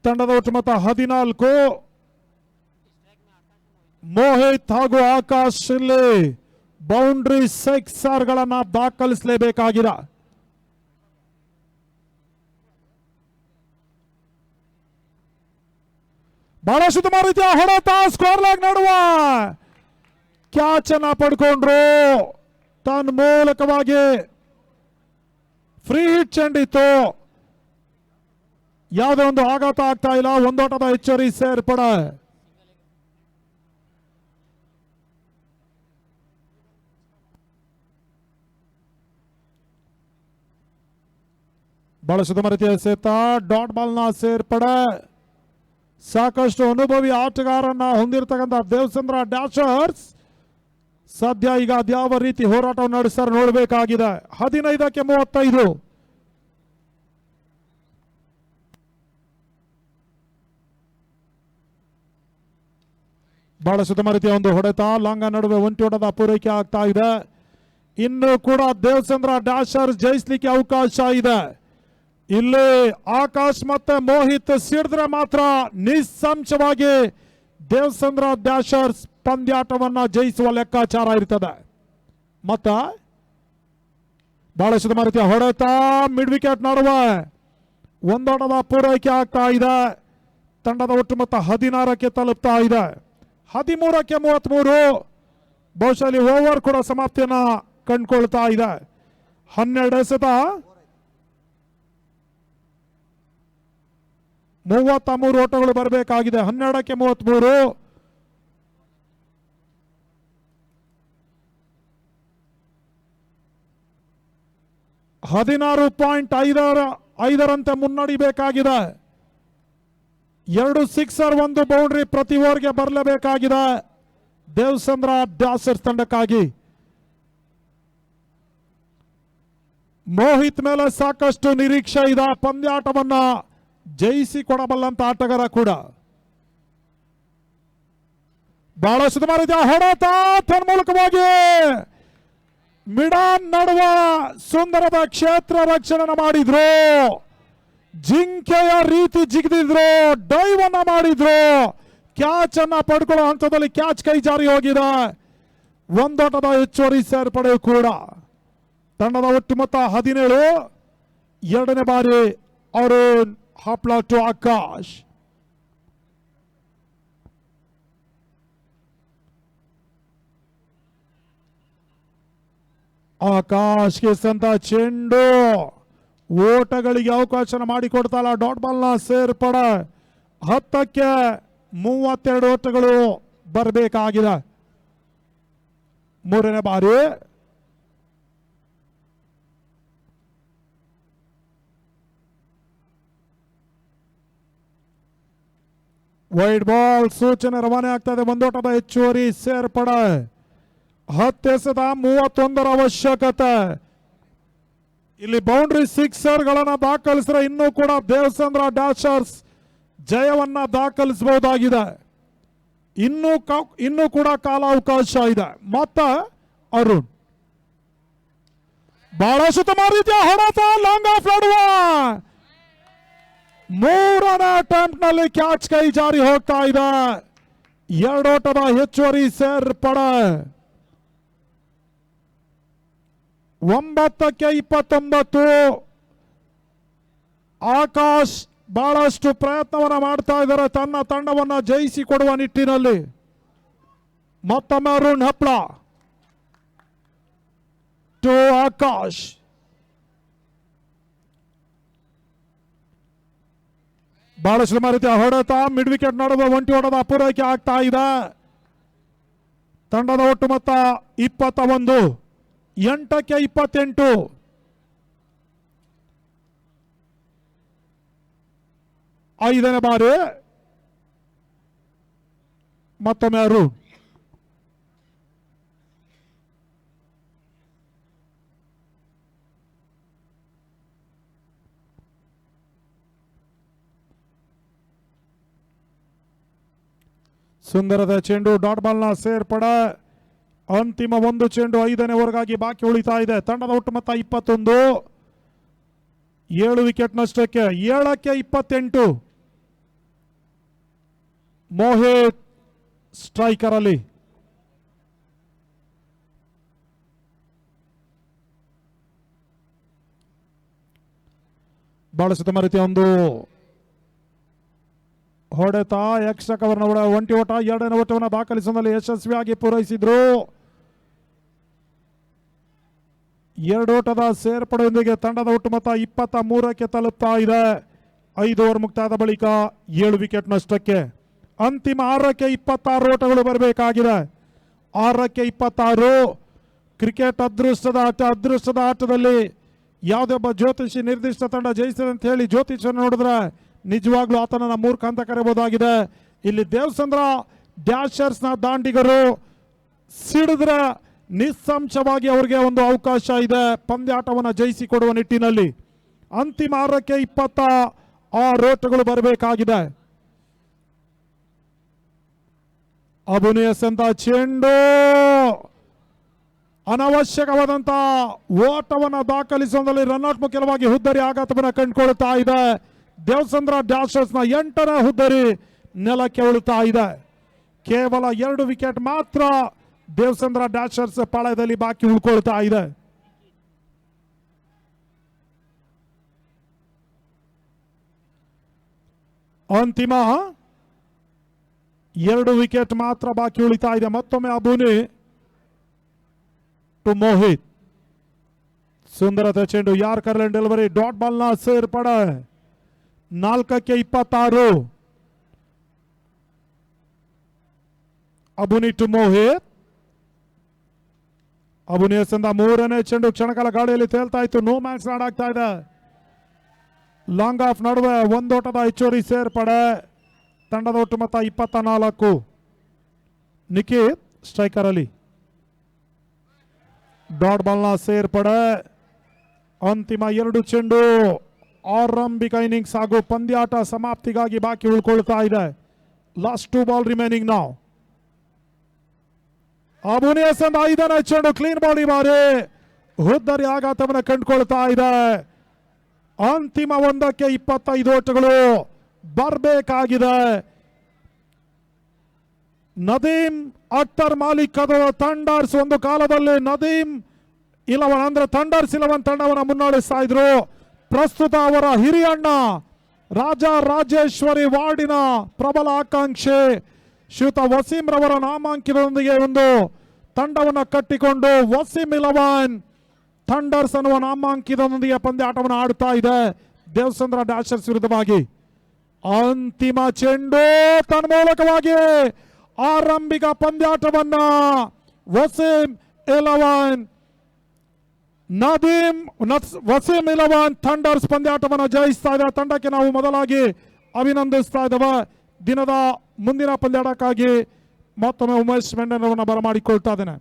ತಂಡದ ಒಟ್ಟು ಮೊತ್ತ 14. ಮೋಹಿತ್ ಹಾಗೂ ಆಕಾಶ್ ಇಲ್ಲಿ ಬೌಂಡ್ರಿ ಸಿಕ್ಸರ್ ಗಳನ್ನ ದಾಖಲಿಸಲೇಬೇಕಾಗಿದೆ. ಬಹಳಷ್ಟು ಉತ್ತಮ ರೀತಿಯ ಹೊಡೆತ ಸ್ಕೋರ್ ಲಾಗ್ ನಡುವ ಕ್ಯಾಚ್ ಅನ್ನ ಪಡ್ಕೊಂಡ್ರು. ತನ್ನ ಮೂಲಕವಾಗಿ ಫ್ರೀ ಹಿಟ್ ಚೆಂಡಿತ್ತು. ಯಾವುದೇ ಒಂದು ಆಘಾತ ಆಗ್ತಾ ಇಲ್ಲ. ಒಂದೋಟದ ಹೆಚ್ಚುವರಿ ಸೇರ್ಪಡೆ. ಬಹಳಷ್ಟು ರೀತಿಯ ಸೆತ ಡಾಟ್ ಬಾಲ್ ನ ಸೇರ್ಪಡೆ. ಸಾಕಷ್ಟು ಅನುಭವಿ ಆಟಗಾರನ್ನ ಹೊಂದಿರತಕ್ಕಂಥ ದೇವಸಂದ್ರ ಡ್ಯಾಶರ್ಸ್ ಸದ್ಯ ಈಗ ಅದ್ಯಾವ ರೀತಿ ಹೋರಾಟವನ್ನು ನಡೆಸ್ತಾರೆ ನೋಡಬೇಕಾಗಿದೆ. 15ಕ್ಕೆ 35. ಬಹಳ ಸುತ್ತಮ ರೀತಿಯ ಒಂದು ಹೊಡೆತ ಲಾಂಗ ನಡುವೆ 1 ಓಟದ ಪೂರೈಕೆ ಆಗ್ತಾ ಇದೆ. ಇನ್ನು ಕೂಡ ದೇವಸಂದ್ರ ಡ್ಯಾಶರ್ಸ್ ಜಯಿಸಲಿಕ್ಕೆ ಅವಕಾಶ ಇದೆ. ಇಲ್ಲಿ ಆಕಾಶ್ ಮತ್ತೆ ಮೋಹಿತ್ ಸಿಡಿದ್ರೆ ಮಾತ್ರ ನಿಸ್ಸಂಶಯವಾಗಿ ದೇವಸಂದ್ರ ಡ್ಯಾಶರ್ಸ್ ಪಂದ್ಯಾಟವನ್ನ ಜಯಿಸುವ ಲೆಕ್ಕಾಚಾರ ಇರ್ತದೆ. ಮತ್ತ ಬಹಳ ಸುತ್ತಮ ರೀತಿಯ ಹೊಡೆತ ಮಿಡ್ ವಿಕೆಟ್ ನಡುವೆ 1 ಓಟದ ಪೂರೈಕೆ ಆಗ್ತಾ ಇದೆ. ತಂಡದ ಒಟ್ಟು ಮೊತ್ತ 16ಕ್ಕೆ ತಲುಪ್ತಾ ಇದೆ. 13ಕ್ಕೆ 33. ಬಹುಶಃ ಓವರ್ ಕೂಡ ಸಮಾಪ್ತಿಯನ್ನ ಕಂಡುಕೊಳ್ತಾ ಇದೆ. 12 ಎಸೆತ 33 ಓಟಗಳು ಬರಬೇಕಾಗಿದೆ. 12ಕ್ಕೆ 33. $16.5 5ರಂತೆ ಮುನ್ನಡಿಬೇಕಾಗಿದೆ. 2 ಸಿಕ್ಸರ್ 1 ಬೌಂಡ್ರಿ ಪ್ರತಿ ಓವರ್ಗೆ ಬರಲೇಬೇಕಾಗಿದೆ ದೇವಸಂದ್ರ ಡ್ಯಾಶರ್ಸ್ ತಂಡಕ್ಕಾಗಿ. ಮೋಹಿತ್ ಮೇಲೆ ಸಾಕಷ್ಟು ನಿರೀಕ್ಷೆ ಇದೆ. ಪಂದ್ಯಾಟವನ್ನ ಜಯಿಸಿಕೊಡಬಲ್ಲಂತ ಆಟಗಾರ ಕೂಡ. ಬಹಳ ಸುಧಾರಿತ ಹೊಡೆತ ತನ್ಮೂಲಕವಾಗಿ ಮಿಡಾನ್ ನಡುವ ಸುಂದರದ ಕ್ಷೇತ್ರ ರಕ್ಷಣೆ ಮಾಡಿದ್ರು. ಜಿಂಕೆಯ ರೀತಿ ಜಿಗಿದಿದ್ರು, ಡೈವ್ ಅನ್ನ ಮಾಡಿದ್ರು. ಕ್ಯಾಚ್ ಅನ್ನ ಪಡ್ಕೊಳ್ಳೋ ಹಂತದಲ್ಲಿ ಕ್ಯಾಚ್ ಕೈ ಜಾರಿ ಹೋಗಿದೆ. ಒಂದೋಟದ ಹೆಚ್ಚುವರಿ ಸೇರ್ಪಡೆ ಕೂಡ. ತಂಡದ ಒಟ್ಟು ಮೊತ್ತ 17. ಎರಡನೇ ಬಾರಿ ಅರುಣ್ ಹಪ್ಲಾ ಟು ಆಕಾಶ್. ಆಕಾಶ್ಗೆ ಸಂತ ಚೆಂಡು, ಓಟಗಳಿಗೆ ಅವಕಾಶ ಮಾಡಿಕೊಡ್ತಾಳ. ಡಾಟ್ ಬಾಲ್ ನ ಸೇರ್ಪಡೆ. 10ಕ್ಕೆ 32 ಓಟಗಳು ಬರಬೇಕಾಗಿದೆ. ಮೂರನೇ ಬಾರಿ ವೈಡ್ ಬಾಲ್ ಸೂಚನೆ ರವಾನೆ ಆಗ್ತದೆ. ಒಂದೋಟದ ಹೆಚ್ಚುವರಿ ಸೇರ್ಪಡೆ. 10-31 ಅವಶ್ಯಕತೆ. ಇಲ್ಲಿ ಬೌಂಡ್ರಿ ಸಿಕ್ಸರ್ ಗಳನ್ನ ದಾಖಲಿಸಿದ್ರೆ ಇನ್ನೂ ಕೂಡ ದೇವಸಂದ್ರ ಡ್ಯಾಶರ್ಸ್ ಜಯವನ್ನ ದಾಖಲಿಸಬಹುದಾಗಿದೆ. ಇನ್ನೂ ಕೂಡ ಕಾಲಾವಕಾಶ ಇದೆ. ಮತ್ತೆ ಅರುಣ್ ಬಹಳ ಉತ್ತಮ ರೀತಿಯ ಹೊಡೆತ, ಲಾಂಗ್ ಆಫ್ ಆಡುವ. ಮೂರನೇ ಅಟೆಂಪ್ಟ್ ನಲ್ಲಿ ಕ್ಯಾಚ್ ಕೈ ಜಾರಿ ಹೋಗ್ತಾ ಇದೆ. 2 ಓಟದ ಹೆಚ್ಚುವರಿ ಸೇರ್ಪಡೆ. 9ಕ್ಕೆ 29. ಆಕಾಶ್ ಬಹಳಷ್ಟು ಪ್ರಯತ್ನವನ್ನ ಮಾಡ್ತಾ ಇದ್ದಾರೆ ತನ್ನ ತಂಡವನ್ನ ಜಯಿಸಿಕೊಡುವ ನಿಟ್ಟಿನಲ್ಲಿ. ಮತ್ತೊಮ್ಮೆ ಅರುಣ್ ಹಪ್ಲಾ ಟು ಆಕಾಶ್. ಬಹಳಷ್ಟು ರೀತಿಯ ಹೊಡೆತ, ಮಿಡ್ ವಿಕೆಟ್ ನಡುವೆ ಒಂಟಿ ಓಟದ ಪೂರೈಕೆ ಆಗ್ತಾ ಇದೆ. ತಂಡದ ಒಟ್ಟು ಮೊತ್ತ 21. 8ಕ್ಕೆ 28. ಐದನೇ ಬಾರಿ ಮತ್ತೊಮ್ಮೆ ಅರುಣ್. ಸುಂದರದ ಚೆಂಡು, ಡಾಟ್ ಬಾಲ್ ನ ಸೇರ್ಪಡೆ. ಅಂತಿಮ 1 ಚೆಂಡು 5ನೇ ಓವರ್ಗಾಗಿ ಬಾಕಿ ಉಳಿತಾ ಇದೆ. ತಂಡದ ಒಟ್ಟು ಮೊತ್ತ 21. 7 ವಿಕೆಟ್ ನಷ್ಟಕ್ಕೆ. 7ಕ್ಕೆ 28. ಮೋಹಿತ್ ಸ್ಟ್ರೈಕರ್ ಅಲ್ಲಿ. ಬಹಳ ಸುತ್ತಮ ರೀತಿಯ ಒಂದು ಹೊಡೆತ, ಎಕ್ಸ್ಟ್ರಾ ಕವರ್ನ ಒಂಟಿ ಓಟ. 2ನೇ ಓಟವನ್ನು ದಾಖಲಿಸುವಲ್ಲಿ ಯಶಸ್ವಿಯಾಗಿ ಪೂರೈಸಿದ್ರು. 2 ಓಟದ ಸೇರ್ಪಡೆಯೊಂದಿಗೆ ತಂಡದ ಒಟ್ಟು ಮೊತ್ತ 23ಕ್ಕೆ ತಲುಪ್ತಾ ಇದೆ. 5 ಓವರ್ ಮುಕ್ತಾಯದ ಬಳಿಕ 7 ವಿಕೆಟ್ ನಷ್ಟಕ್ಕೆ. ಅಂತಿಮ 6ಕ್ಕೆ 26 ಓಟಗಳು ಬರಬೇಕಾಗಿದೆ. 6ಕ್ಕೆ 26. ಕ್ರಿಕೆಟ್ ಅದೃಷ್ಟದ ಆಟ. ಅದೃಷ್ಟದ ಆಟದಲ್ಲಿ ಯಾವುದೇ ಒಬ್ಬ ಜ್ಯೋತಿಷಿ ನಿರ್ದಿಷ್ಟ ತಂಡ ಜಯಿಸಿದೆ ಅಂತ ಹೇಳಿ ಜ್ಯೋತಿಷ ನೋಡಿದ್ರೆ ನಿಜವಾಗ್ಲೂ ಆತನನ್ನ ಮೂರ್ಖ ಅಂತ ಕರೆಯಬಹುದಾಗಿದೆ. ಇಲ್ಲಿ ದೇವಸಂದ್ರ ಡ್ಯಾಶರ್ಸ್ ನ ದಾಂಡಿಗರು ಸಿಡಿದ್ರೆ ನಿಸ್ಸಂಶಯವಾಗಿ ಅವರಿಗೆ ಒಂದು ಅವಕಾಶ ಇದೆ ಪಂದ್ಯಾಟವನ್ನು ಜಯಿಸಿಕೊಡುವ ನಿಟ್ಟಿನಲ್ಲಿ. ಅಂತಿಮ 6ಕ್ಕೆ 26 ಓಟಗಳು ಬರಬೇಕಾಗಿದೆ. ಅಭಿನಯಸಂತ ಚೆಂಡು, ಅನವಶ್ಯಕವಾದಂತ ಓಟವನ್ನು ದಾಖಲಿಸುವುದರಲ್ಲಿ ರನ್ಔಟ್ ಮುಖ್ಯವಾಗಿ ಹುದ್ದರಿ ಆಘಾತವನ್ನು ಕಂಡುಕೊಳ್ತಾ ಇದೆ. ದೇವಸಂದ್ರ ಡ್ಯಾಶರ್ಸ್ ನ 8ನೇ ಹುದ್ದರಿ ನೆಲಕ್ಕೆ ಉಳುತ್ತಾ ಇದೆ. ಕೇವಲ 2 ವಿಕೆಟ್ ಮಾತ್ರ ದೇವಸಂದ್ರ ಡ್ಯಾಶರ್ಸ್ ಪಾಳ್ಯದಲ್ಲಿ ಬಾಕಿ ಉಳ್ಕೊಳ್ತಾ ಇದೆ. ಅಂತಿಮ 2 ವಿಕೆಟ್ ಮಾತ್ರ ಬಾಕಿ ಉಳಿತಾ ಇದೆ. ಮತ್ತೊಮ್ಮೆ ಅಬುನಿ ಟು ಮೋಹಿತ್. ಸುಂದರತೆ ಚೆಂಡು, yorker line delivery, dot ball ನ ಸೇರ್ಪಡೆ. 4ಕ್ಕೆ 26. ಅಬುನಿ ಟು ಮೋಹಿತ್. ಅಬುನಿ ಎಸೆದ 3ನೇ ಚೆಂಡು ಕ್ಷಣಕಾಲ ಗಾಳಿಯಲ್ಲಿ ತೇಲ್ತಾ ಇತ್ತು. ನೋ ಮ್ಯಾಕ್ಸ್ ಆಡಾಗ್ತಾ ಇದೆ. ಲಾಂಗ್ ಆಫ್ ನಡುವೆ ಒಂದೋಟದ ಹೆಚ್ಚುವರಿ ಸೇರ್ಪಡೆ. ತಂಡದ ಒಟ್ಟು ಮೊತ್ತ 24. ನಿಖಿತ್ ಸ್ಟ್ರೈಕರ್ ಅಲ್ಲಿ ಡಾಟ್ ಬಾಲ್ನ ಸೇರ್ಪಡೆ. ಅಂತಿಮ 2 ಚೆಂಡು. ಆರಂಭಿಕ ಇನ್ನಿಂಗ್ಸ್ ಹಾಗೂ ಪಂದ್ಯಾಟ ಸಮಾಪ್ತಿಗಾಗಿ ಬಾಕಿ ಉಳ್ಕೊಳ್ತಾ ಇದೆ. ಲಾಸ್ಟ್ 2 ಬಾಲ್ ರಿಮೈನಿಂಗ್ ನಾವು. ಅಬುನಿಯಸನ್ 5ನೇ ಚೆಂಡು ಕ್ಲೀನ್ ಬಾಲ್ ಈ ಬಾರಿ ಹುದ್ದರಿ ಆಘಾತವನ್ನು ಕಂಡುಕೊಳ್ತಾ ಇದೆ. ಅಂತಿಮ 1ಕ್ಕೆ 25 ಓಟಗಳು ಬರಬೇಕಾಗಿದೆ. ನದೀಮ್ ಅಖ್ತರ್ ಮಾಲಿಕ್ ಥಂಡರ್ಸ್ ಒಂದು ಕಾಲದಲ್ಲಿ ನದೀಮ್ 11 ಅಂದ್ರೆ ಥಂಡರ್ಸ್ 11 ತಂಡವನ್ನು ಮುನ್ನಡೆಸ್ತಾ ಇದ್ರು. ಪ್ರಸ್ತುತ ಅವರ ಹಿರಿಯಣ್ಣ ರಾಜರಾಜೇಶ್ವರಿ ವಾರ್ಡಿನ ಪ್ರಬಲ ಆಕಾಂಕ್ಷೆ ಶ್ರೀಯುತ ವಸೀಂ ರವರ ನಾಮಾಂಕಿತದೊಂದಿಗೆ ಒಂದು ತಂಡವನ್ನು ಕಟ್ಟಿಕೊಂಡು ವಸೀಂ 11 ಥಂಡರ್ಸ್ ಅನ್ನುವ ನಾಮಾಂಕಿತದೊಂದಿಗೆ ಪಂದ್ಯಾಟವನ್ನು ಆಡ್ತಾ ಇದೆ ದೇವಸಂದ್ರ ಡ್ಯಾಶರ್ಸ್ ವಿರುದ್ಧವಾಗಿ. ಅಂತಿಮ ಚೆಂಡು ತನ್ಮೂಲಕವಾಗಿ ಆರಂಭಿಕ ಪಂದ್ಯಾಟವನ್ನ ವಸೀಂ 11 ನದೀಮ್ ವಸೀಂ 11 ಥಂಡರ್ಸ್ ಪಂದ್ಯಾಟವನ್ನು ಜಯಿಸ್ತಾ ಇದೆ. ತಂಡಕ್ಕೆ ನಾವು ಮೊದಲಾಗಿ ಅಭಿನಂದಿಸ್ತಾ ಇದ್ದೇವೆ. ದಿನದ ಮುಂದಿನ ಪಂದ್ಯಾಟಕ್ಕಾಗಿ ಮತ್ತೊಮ್ಮೆ ಉಮೇಶ್ ಮೆಂಡನವರನ್ನು ಬರಮಾಡಿಕೊಳ್ತಾ ಇದ್ದೇನೆ.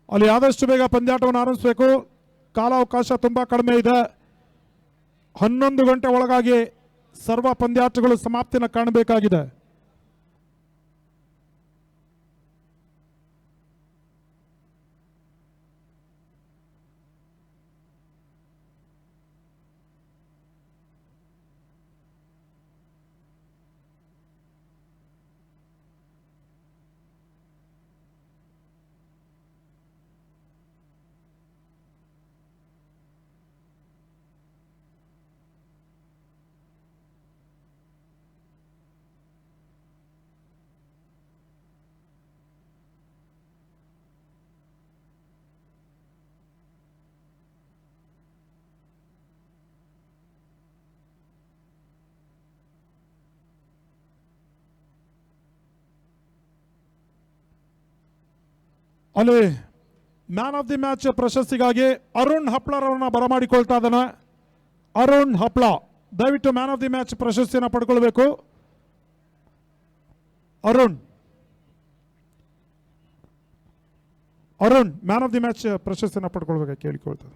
ಅಲ್ಲಿ ಆದಷ್ಟು ಬೇಗ ಪಂದ್ಯಾಟವನ್ನು ಆರಂಭಿಸಬೇಕು. ಕಾಲಾವಕಾಶ ತುಂಬಾ ಕಡಿಮೆ ಇದೆ. 11 ಗಂಟೆ ಒಳಗಾಗಿ ಸರ್ವ ಪಂದ್ಯಾಟಗಳು ಸಮಾಪ್ತಿನ ಕಾಣಬೇಕಾಗಿದೆ. ಅಲ್ಲಿ ಮ್ಯಾನ್ ಆಫ್ ದಿ ಮ್ಯಾಚ್ ಪ್ರಶಸ್ತಿಗಾಗಿ ಅರುಣ್ ಹಪ್ಳರವರನ್ನ ಬರಮಾಡಿಕೊಳ್ತಾ ಇದ್ದಾನೆ. ಅರುಣ್ ಹಪ್ಳ ದಯವಿಟ್ಟು ಮ್ಯಾನ್ ಆಫ್ ದಿ ಮ್ಯಾಚ್ ಪ್ರಶಸ್ತಿಯನ್ನು ಪಡ್ಕೊಳ್ಬೇಕು. Arun man of the match ಪ್ರಶಸ್ತಿಯನ್ನು ಪಡ್ಕೊಳ್ಬೇಕು ಕೇಳಿಕೊಳ್ತದೆ.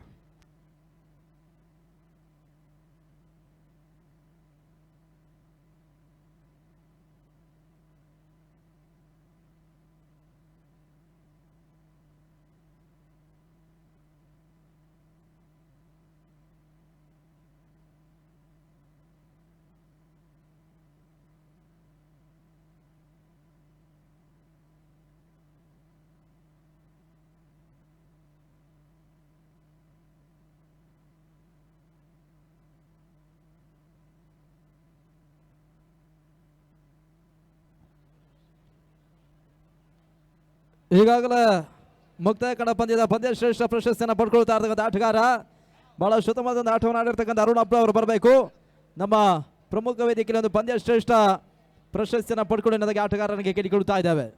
ಈಗಾಗಲೇ ಮುಕ್ತಾಯ ಕಂಡ ಪಂದ್ಯದ ಪಂದ್ಯ ಶ್ರೇಷ್ಠ ಪ್ರಶಸ್ತಿಯನ್ನು ಪಡ್ಕೊಳ್ತಾ ಇರ್ತಕ್ಕಂಥ ಆಟಗಾರ ಬಹಳ ಉತ್ತಮವಾದ ಆಟವನ್ನು ಆಡಿರ್ತಕ್ಕಂಥ ಅರುಣ್ ಹಪ್ಳ ಅವರು ಬರಬೇಕು. ನಮ್ಮ ಪ್ರಮುಖ ವೇದಿಕೆಯಲ್ಲಿ ಒಂದು ಪಂದ್ಯ ಶ್ರೇಷ್ಠ ಪ್ರಶಸ್ತಿಯನ್ನು ಪಡ್ಕೊಂಡು ನನಗೆ ಆಟಗಾರನಿಗೆ ಕೇಳಿಕೊಳ್ತಾ ಇದ್ದಾವೆ.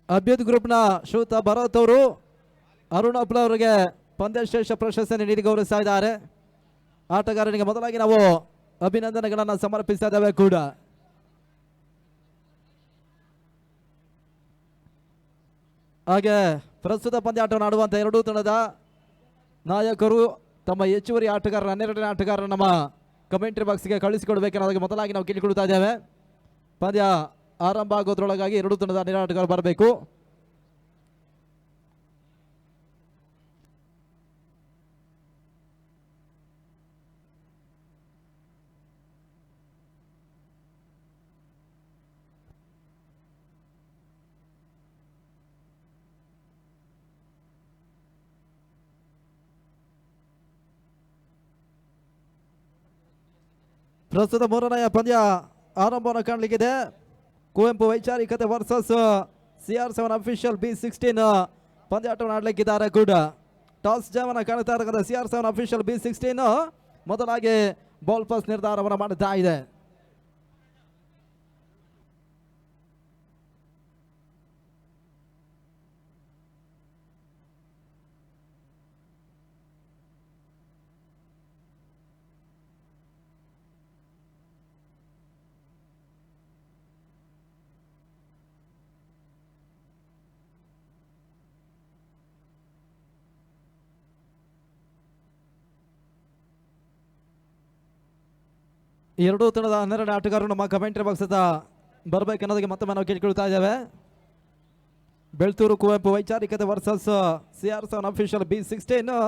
ಅಭ್ಯುತ್ ಗ್ರೂಪ್ನ ಶ್ರೀಯುತ ಭರತ್ ಅವರು ಅರುಣ್ ಹಪ್ಳ ಅವರಿಗೆ ಪಂದ್ಯ ಶ್ರೇಷ್ಠ ಪ್ರಶಸ್ತಿಯನ್ನು ನೀಡಿ ಗೌರವಿಸ್ತಾ ಇದ್ದಾರೆ. ಆಟಗಾರನಿಗೆ ಮೊದಲಾಗಿ ನಾವು ಅಭಿನಂದನೆಗಳನ್ನು ಸಮರ್ಪಿಸ್ತಾ ಇದ್ದೇವೆ ಕೂಡ. ಹಾಗೆ ಪ್ರಸ್ತುತ ಪಂದ್ಯಾಟವನ್ನು ಆಡುವಂಥ ಎರಡೂ ತಂಡದ ನಾಯಕರು ತಮ್ಮ ಹೆಚ್ಚುವರಿ ಆಟಗಾರರ 12ನೇ ಆಟಗಾರರ ನಮ್ಮ ಕಮೆಂಟ್ರಿ ಬಾಕ್ಸ್ಗೆ ಕಳಿಸಿಕೊಡ್ಬೇಕೆನ್ನೋದಕ್ಕೆ ಮೊದಲಾಗಿ ನಾವು ಕೇಳಿಕೊಳ್ತಾ ಇದ್ದೇವೆ. ಪಂದ್ಯ ಆರಂಭ ಆಗೋದ್ರೊಳಗಾಗಿ ಎರಡೂ ತಂಡದ ಆಟಗಾರರು ಬರಬೇಕು. ಪ್ರಸ್ತುತ ಮೂರನೆಯ ಪಂದ್ಯ ಆರಂಭವನ್ನು ಕಾಣಲಿಕ್ಕಿದೆ. ಕುವೆಂಪು ವೈಚಾರಿಕತೆ ವರ್ಸಸ್ CR7 ಅಫಿಷಿಯಲ್ B16 ಪಂದ್ಯಾಟವನ್ನು ಆಡಲಿಕ್ಕಿದ್ದಾರೆ ಕೂಡ. ಟಾಸ್ ಜಯವನ್ನು ಕಾಣ್ತಾ ಇರತಕ್ಕಂಥ CR7 ಅಫಿಷಿಯಲ್ B16 ಮೊದಲಾಗಿ ಬಾಲ್ ಪಾಸ್ ನಿರ್ಧಾರವನ್ನು ಮಾಡುತ್ತಾ ಇದೆ. ಎರಡೂ ತಂಡದ 12 ಆಟಗಾರರು ನಮ್ಮ ಕಮೆಂಟ್ರಿ ಬಾಕ್ಸ್ ಹತ್ರ ಬರಬೇಕನ್ನೋದಕ್ಕೆ ಮತ್ತೊಮ್ಮೆ ನಾವು ಕೇಳಿಕೊಳ್ತಾ ಇದ್ದೇವೆ. ಬೆಳ್ತೂರು ಕುವೆಂಪು ವೈಚಾರಿಕತೆ ವರ್ಸಸ್ CR7 ಅಫಿಷಿಯಲ್ B16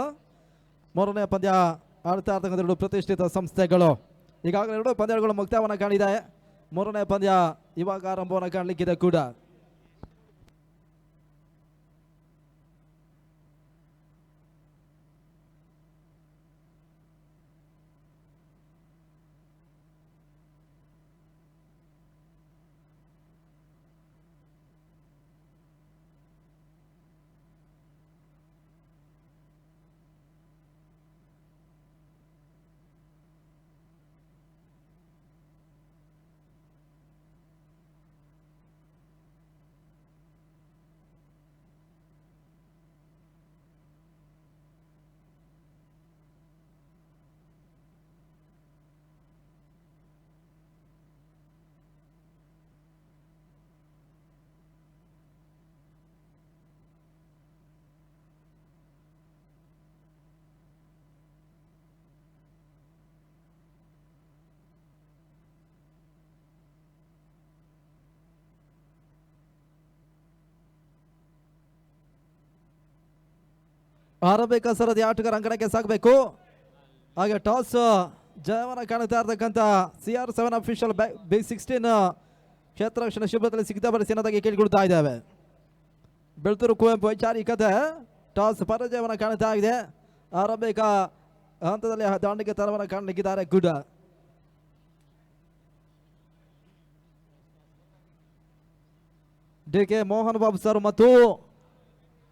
ಮೂರನೇ ಪಂದ್ಯ ಆಡ್ತಾ ಇರ್ತಕ್ಕಂಥ ಎರಡು ಪ್ರತಿಷ್ಠಿತ ಸಂಸ್ಥೆಗಳು. ಈಗಾಗಲೇ ಎರಡು ಪಂದ್ಯಗಳು ಮುಕ್ತಾಯವನ್ನು ಕಾಣಿದೆ. ಮೂರನೇ ಪಂದ್ಯ ಇವಾಗ ಆರಂಭವನ್ನು ಕಾಣಲಿಕ್ಕಿದೆ ಕೂಡ. ಆರಂಭಿಕ ಸರದಿ ಆಟಗಾರ ಅಂಕಣಕ್ಕೆ ಸಾಗಬೇಕು. ಹಾಗೆ ಟಾಸ್ ಜಯವನ್ನು ಕಾಣುತ್ತಾ ಇರತಕ್ಕಂಥ CR7 ಅಫಿಷಿಯಲ್ B16 ಕ್ಷೇತ್ರ ರಕ್ಷಣೆ ಶಿಬಿರದಲ್ಲಿ ಸಿದ್ಧಪಡಿಸಿ ಅನ್ನೋದಾಗಿ ಕೇಳಿಕೊಳ್ತಾ ಇದ್ದೇವೆ. ಬೆಳ್ತೂರು ಕುವೆಂಪು ವೈಚಾರಿಕತೆ ಟಾಸ್ ಪರಾಜಯವನ್ನು ಕಾಣುತ್ತಾ ಇದೆ. ಆರಂಭಿಕ ಹಂತದಲ್ಲಿ ದಾಂಡಿಗೆ ತರವನ್ನು ಕಾಣಲಿಕ್ಕಿದ್ದಾರೆ ಕೂಡ. DK ಮೋಹನ್ ಬಾಬು ಸರ್ ಮತ್ತು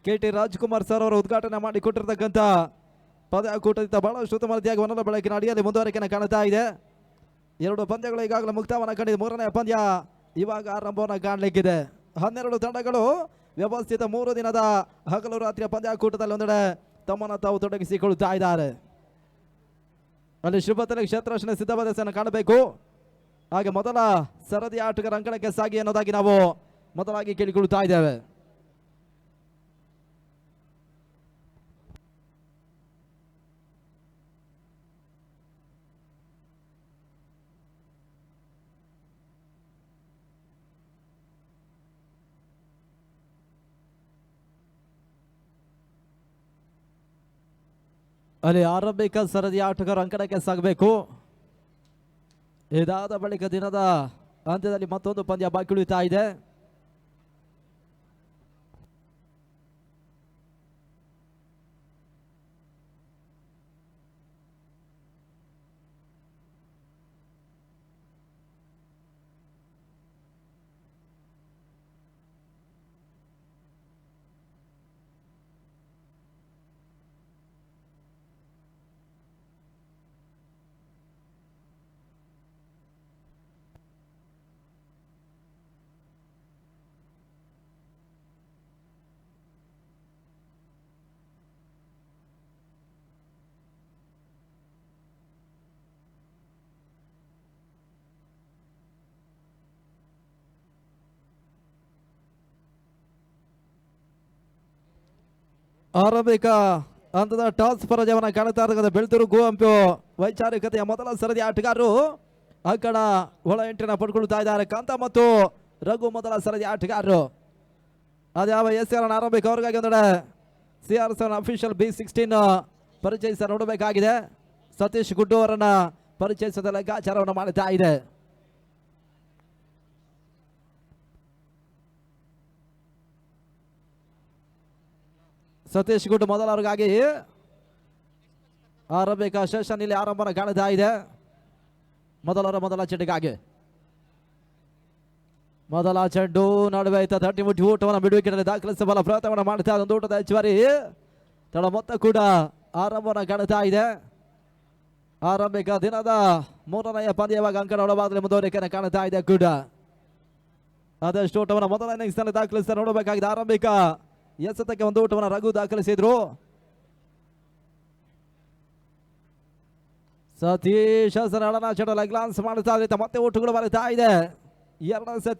KT ರಾಜ್ಕುಮಾರ್ ಸರ್ ಅವರು ಉದ್ಘಾಟನೆ ಮಾಡಿಕೊಟ್ಟಿರ್ತಕ್ಕಂಥ ಪಂದ್ಯಾಕೂಟದಿಂದ ಬಹಳಷ್ಟು ಉತ್ತಮ ರೀತಿಯಾಗಿ ಒಂದೊಂದು ಬೆಳಕಿನ ಅಡಿಯಲ್ಲಿ ಮುಂದುವರಿಕೆಯನ್ನು ಕಾಣುತ್ತಾ ಇದೆ. ಎರಡು ಪಂದ್ಯಗಳು ಈಗಾಗಲೇ ಮುಕ್ತಾಯವನ್ನು ಕಂಡಿದೆ. ಮೂರನೇ ಪಂದ್ಯ ಇವಾಗ ಆರಂಭವನ್ನು ಕಾಣಲಿಕ್ಕಿದೆ. 12 ತಂಡಗಳು ವ್ಯವಸ್ಥಿತ 3 ದಿನದ ಹಗಲು ರಾತ್ರಿಯ ಪಂದ್ಯಾಕೂಟದಲ್ಲಿ ಒಂದೆಡೆ ತಮ್ಮನ್ನು ತಾವು ತೊಡಗಿಸಿಕೊಳ್ಳುತ್ತಾ ಇದ್ದಾರೆ. ಅಲ್ಲಿ ಶುಭದಲ್ಲಿ ಕ್ಷೇತ್ರ ರಕ್ಷಣೆ ಸಿದ್ಧಪಡಿಸಿಯನ್ನು ಕಾಣಬೇಕು. ಹಾಗೆ ಮೊದಲ ಸರದಿ ಆಟಗಾರ ಅಂಕಣಕ್ಕೆ ಸಾಗಿ ಅನ್ನೋದಾಗಿ ನಾವು ಮೊದಲಾಗಿ ಕೇಳಿಕೊಳ್ಳುತ್ತಾ ಇದ್ದೇವೆ. ಅಲ್ಲಿ ಆರಂಭಿಕ ಸರದಿ ಆಟಗಾರ ಅಂಕಣಕ್ಕೆ ಸಾಗಬೇಕು. ಇದಾದ ಬಳಿಕ ದಿನದ ಅಂತ್ಯದಲ್ಲಿ ಮತ್ತೊಂದು ಪಂದ್ಯ ಬಾಕಿ ಉಳಿತಾ ಇದೆ. ಆರಂಭಿಕ ಹಂತದ ಟಾಸ್ ಪರಾಜಯವನ್ನು ಕಾಣುತ್ತಾ ಇರತಕ್ಕಂಥ ಬೆಳ್ತೂರು ಕುವೆಂಪು ವೈಚಾರಿಕತೆಯ ಮೊದಲ ಸರದಿ ಆಟಗಾರರು ಅಕ್ಕಡ ಒಳ ಎಂಟ್ರಿನ ಪಡ್ಕೊಳ್ತಾ ಇದ್ದಾರೆ. ಕಾಂತ ಮತ್ತು ರಘು ಮೊದಲ ಸರದಿ ಆಟಗಾರರು. ಅದ್ಯಾವ SR ಆರಂಭಿಕ ಅವ್ರಿಗಾಗಿ ಒಂದೆಡೆ CR7 ಅಫಿಷಿಯಲ್ B16 ಪರಿಚಯಿಸ ನೋಡಬೇಕಾಗಿದೆ. ಸತೀಶ್ ಗುಡ್ಡು ಅವರನ್ನ ಪರಿಚಯಿಸದ ಲೆಕ್ಕಾಚಾರವನ್ನು ಮಾಡುತ್ತಾ ಇದೆ. ಸತೀಶ್ ಗುಡ್ ಮೊದಲವರಿಗಾಗಿ ಆರಂಭಿಕ ಸೆಷನ್ ಇಲ್ಲಿ ಆರಂಭನ ಕಾಣುತ್ತಾ ಇದೆ. ಮೊದಲ ಚೆಂಡಿಗಾಗಿ ಮೊದಲ ಚೆಂಡು ನಡುವೆ ತಟ್ಟಿ ಮುಟ್ಟಿ ಊಟವನ್ನು ಬಿಡುವಿಕೆಯಲ್ಲಿ ದಾಖಲಿಸಬಲ್ಲ ಪ್ರಯತ್ನವನ್ನು ಮಾಡ್ತಾ ಒಂದು ಊಟದ ಹೆಚ್ಚುವರಿ ತಡ ಮೊತ್ತ ಕೂಡ ಆರಂಭವನ್ನು ಕಾಣುತ್ತಾ ಇದೆ. ಆರಂಭಿಕ ದಿನದ ಮೂರನೆಯ ಪಂದ್ಯವಾಗ ಅಂಕಣ ಒಳಭಾಗದಲ್ಲಿ ಮುಂದುವರಿಕೆಯನ್ನು ಕಾಣುತ್ತಾ ಇದೆ ಕೂಡ ಆದಷ್ಟು ಊಟವನ್ನು ಮೊದಲ ಇನ್ನಿಂಗ್ಸ್ನಲ್ಲಿ ದಾಖಲಿಸ್ತಾ ನೋಡಬೇಕಾಗಿದೆ. ಆರಂಭಿಕ ಎಸೆತಕ್ಕೆ ಒಂದು ಊಟವನ್ನು ರಘು ದಾಖಲಿಸಿದ್ರು. ಸತೀಶ್ ಹಸನ ಚಟ ಲೆಗ್ ಲಾನ್ಸ್ ಮಾಡುತ್ತಾ ಮತ್ತೆ ಊಟಗಳು ಬರುತ್ತಾ ಇದೆ. ಎರಡನೇ ಸೆಟ್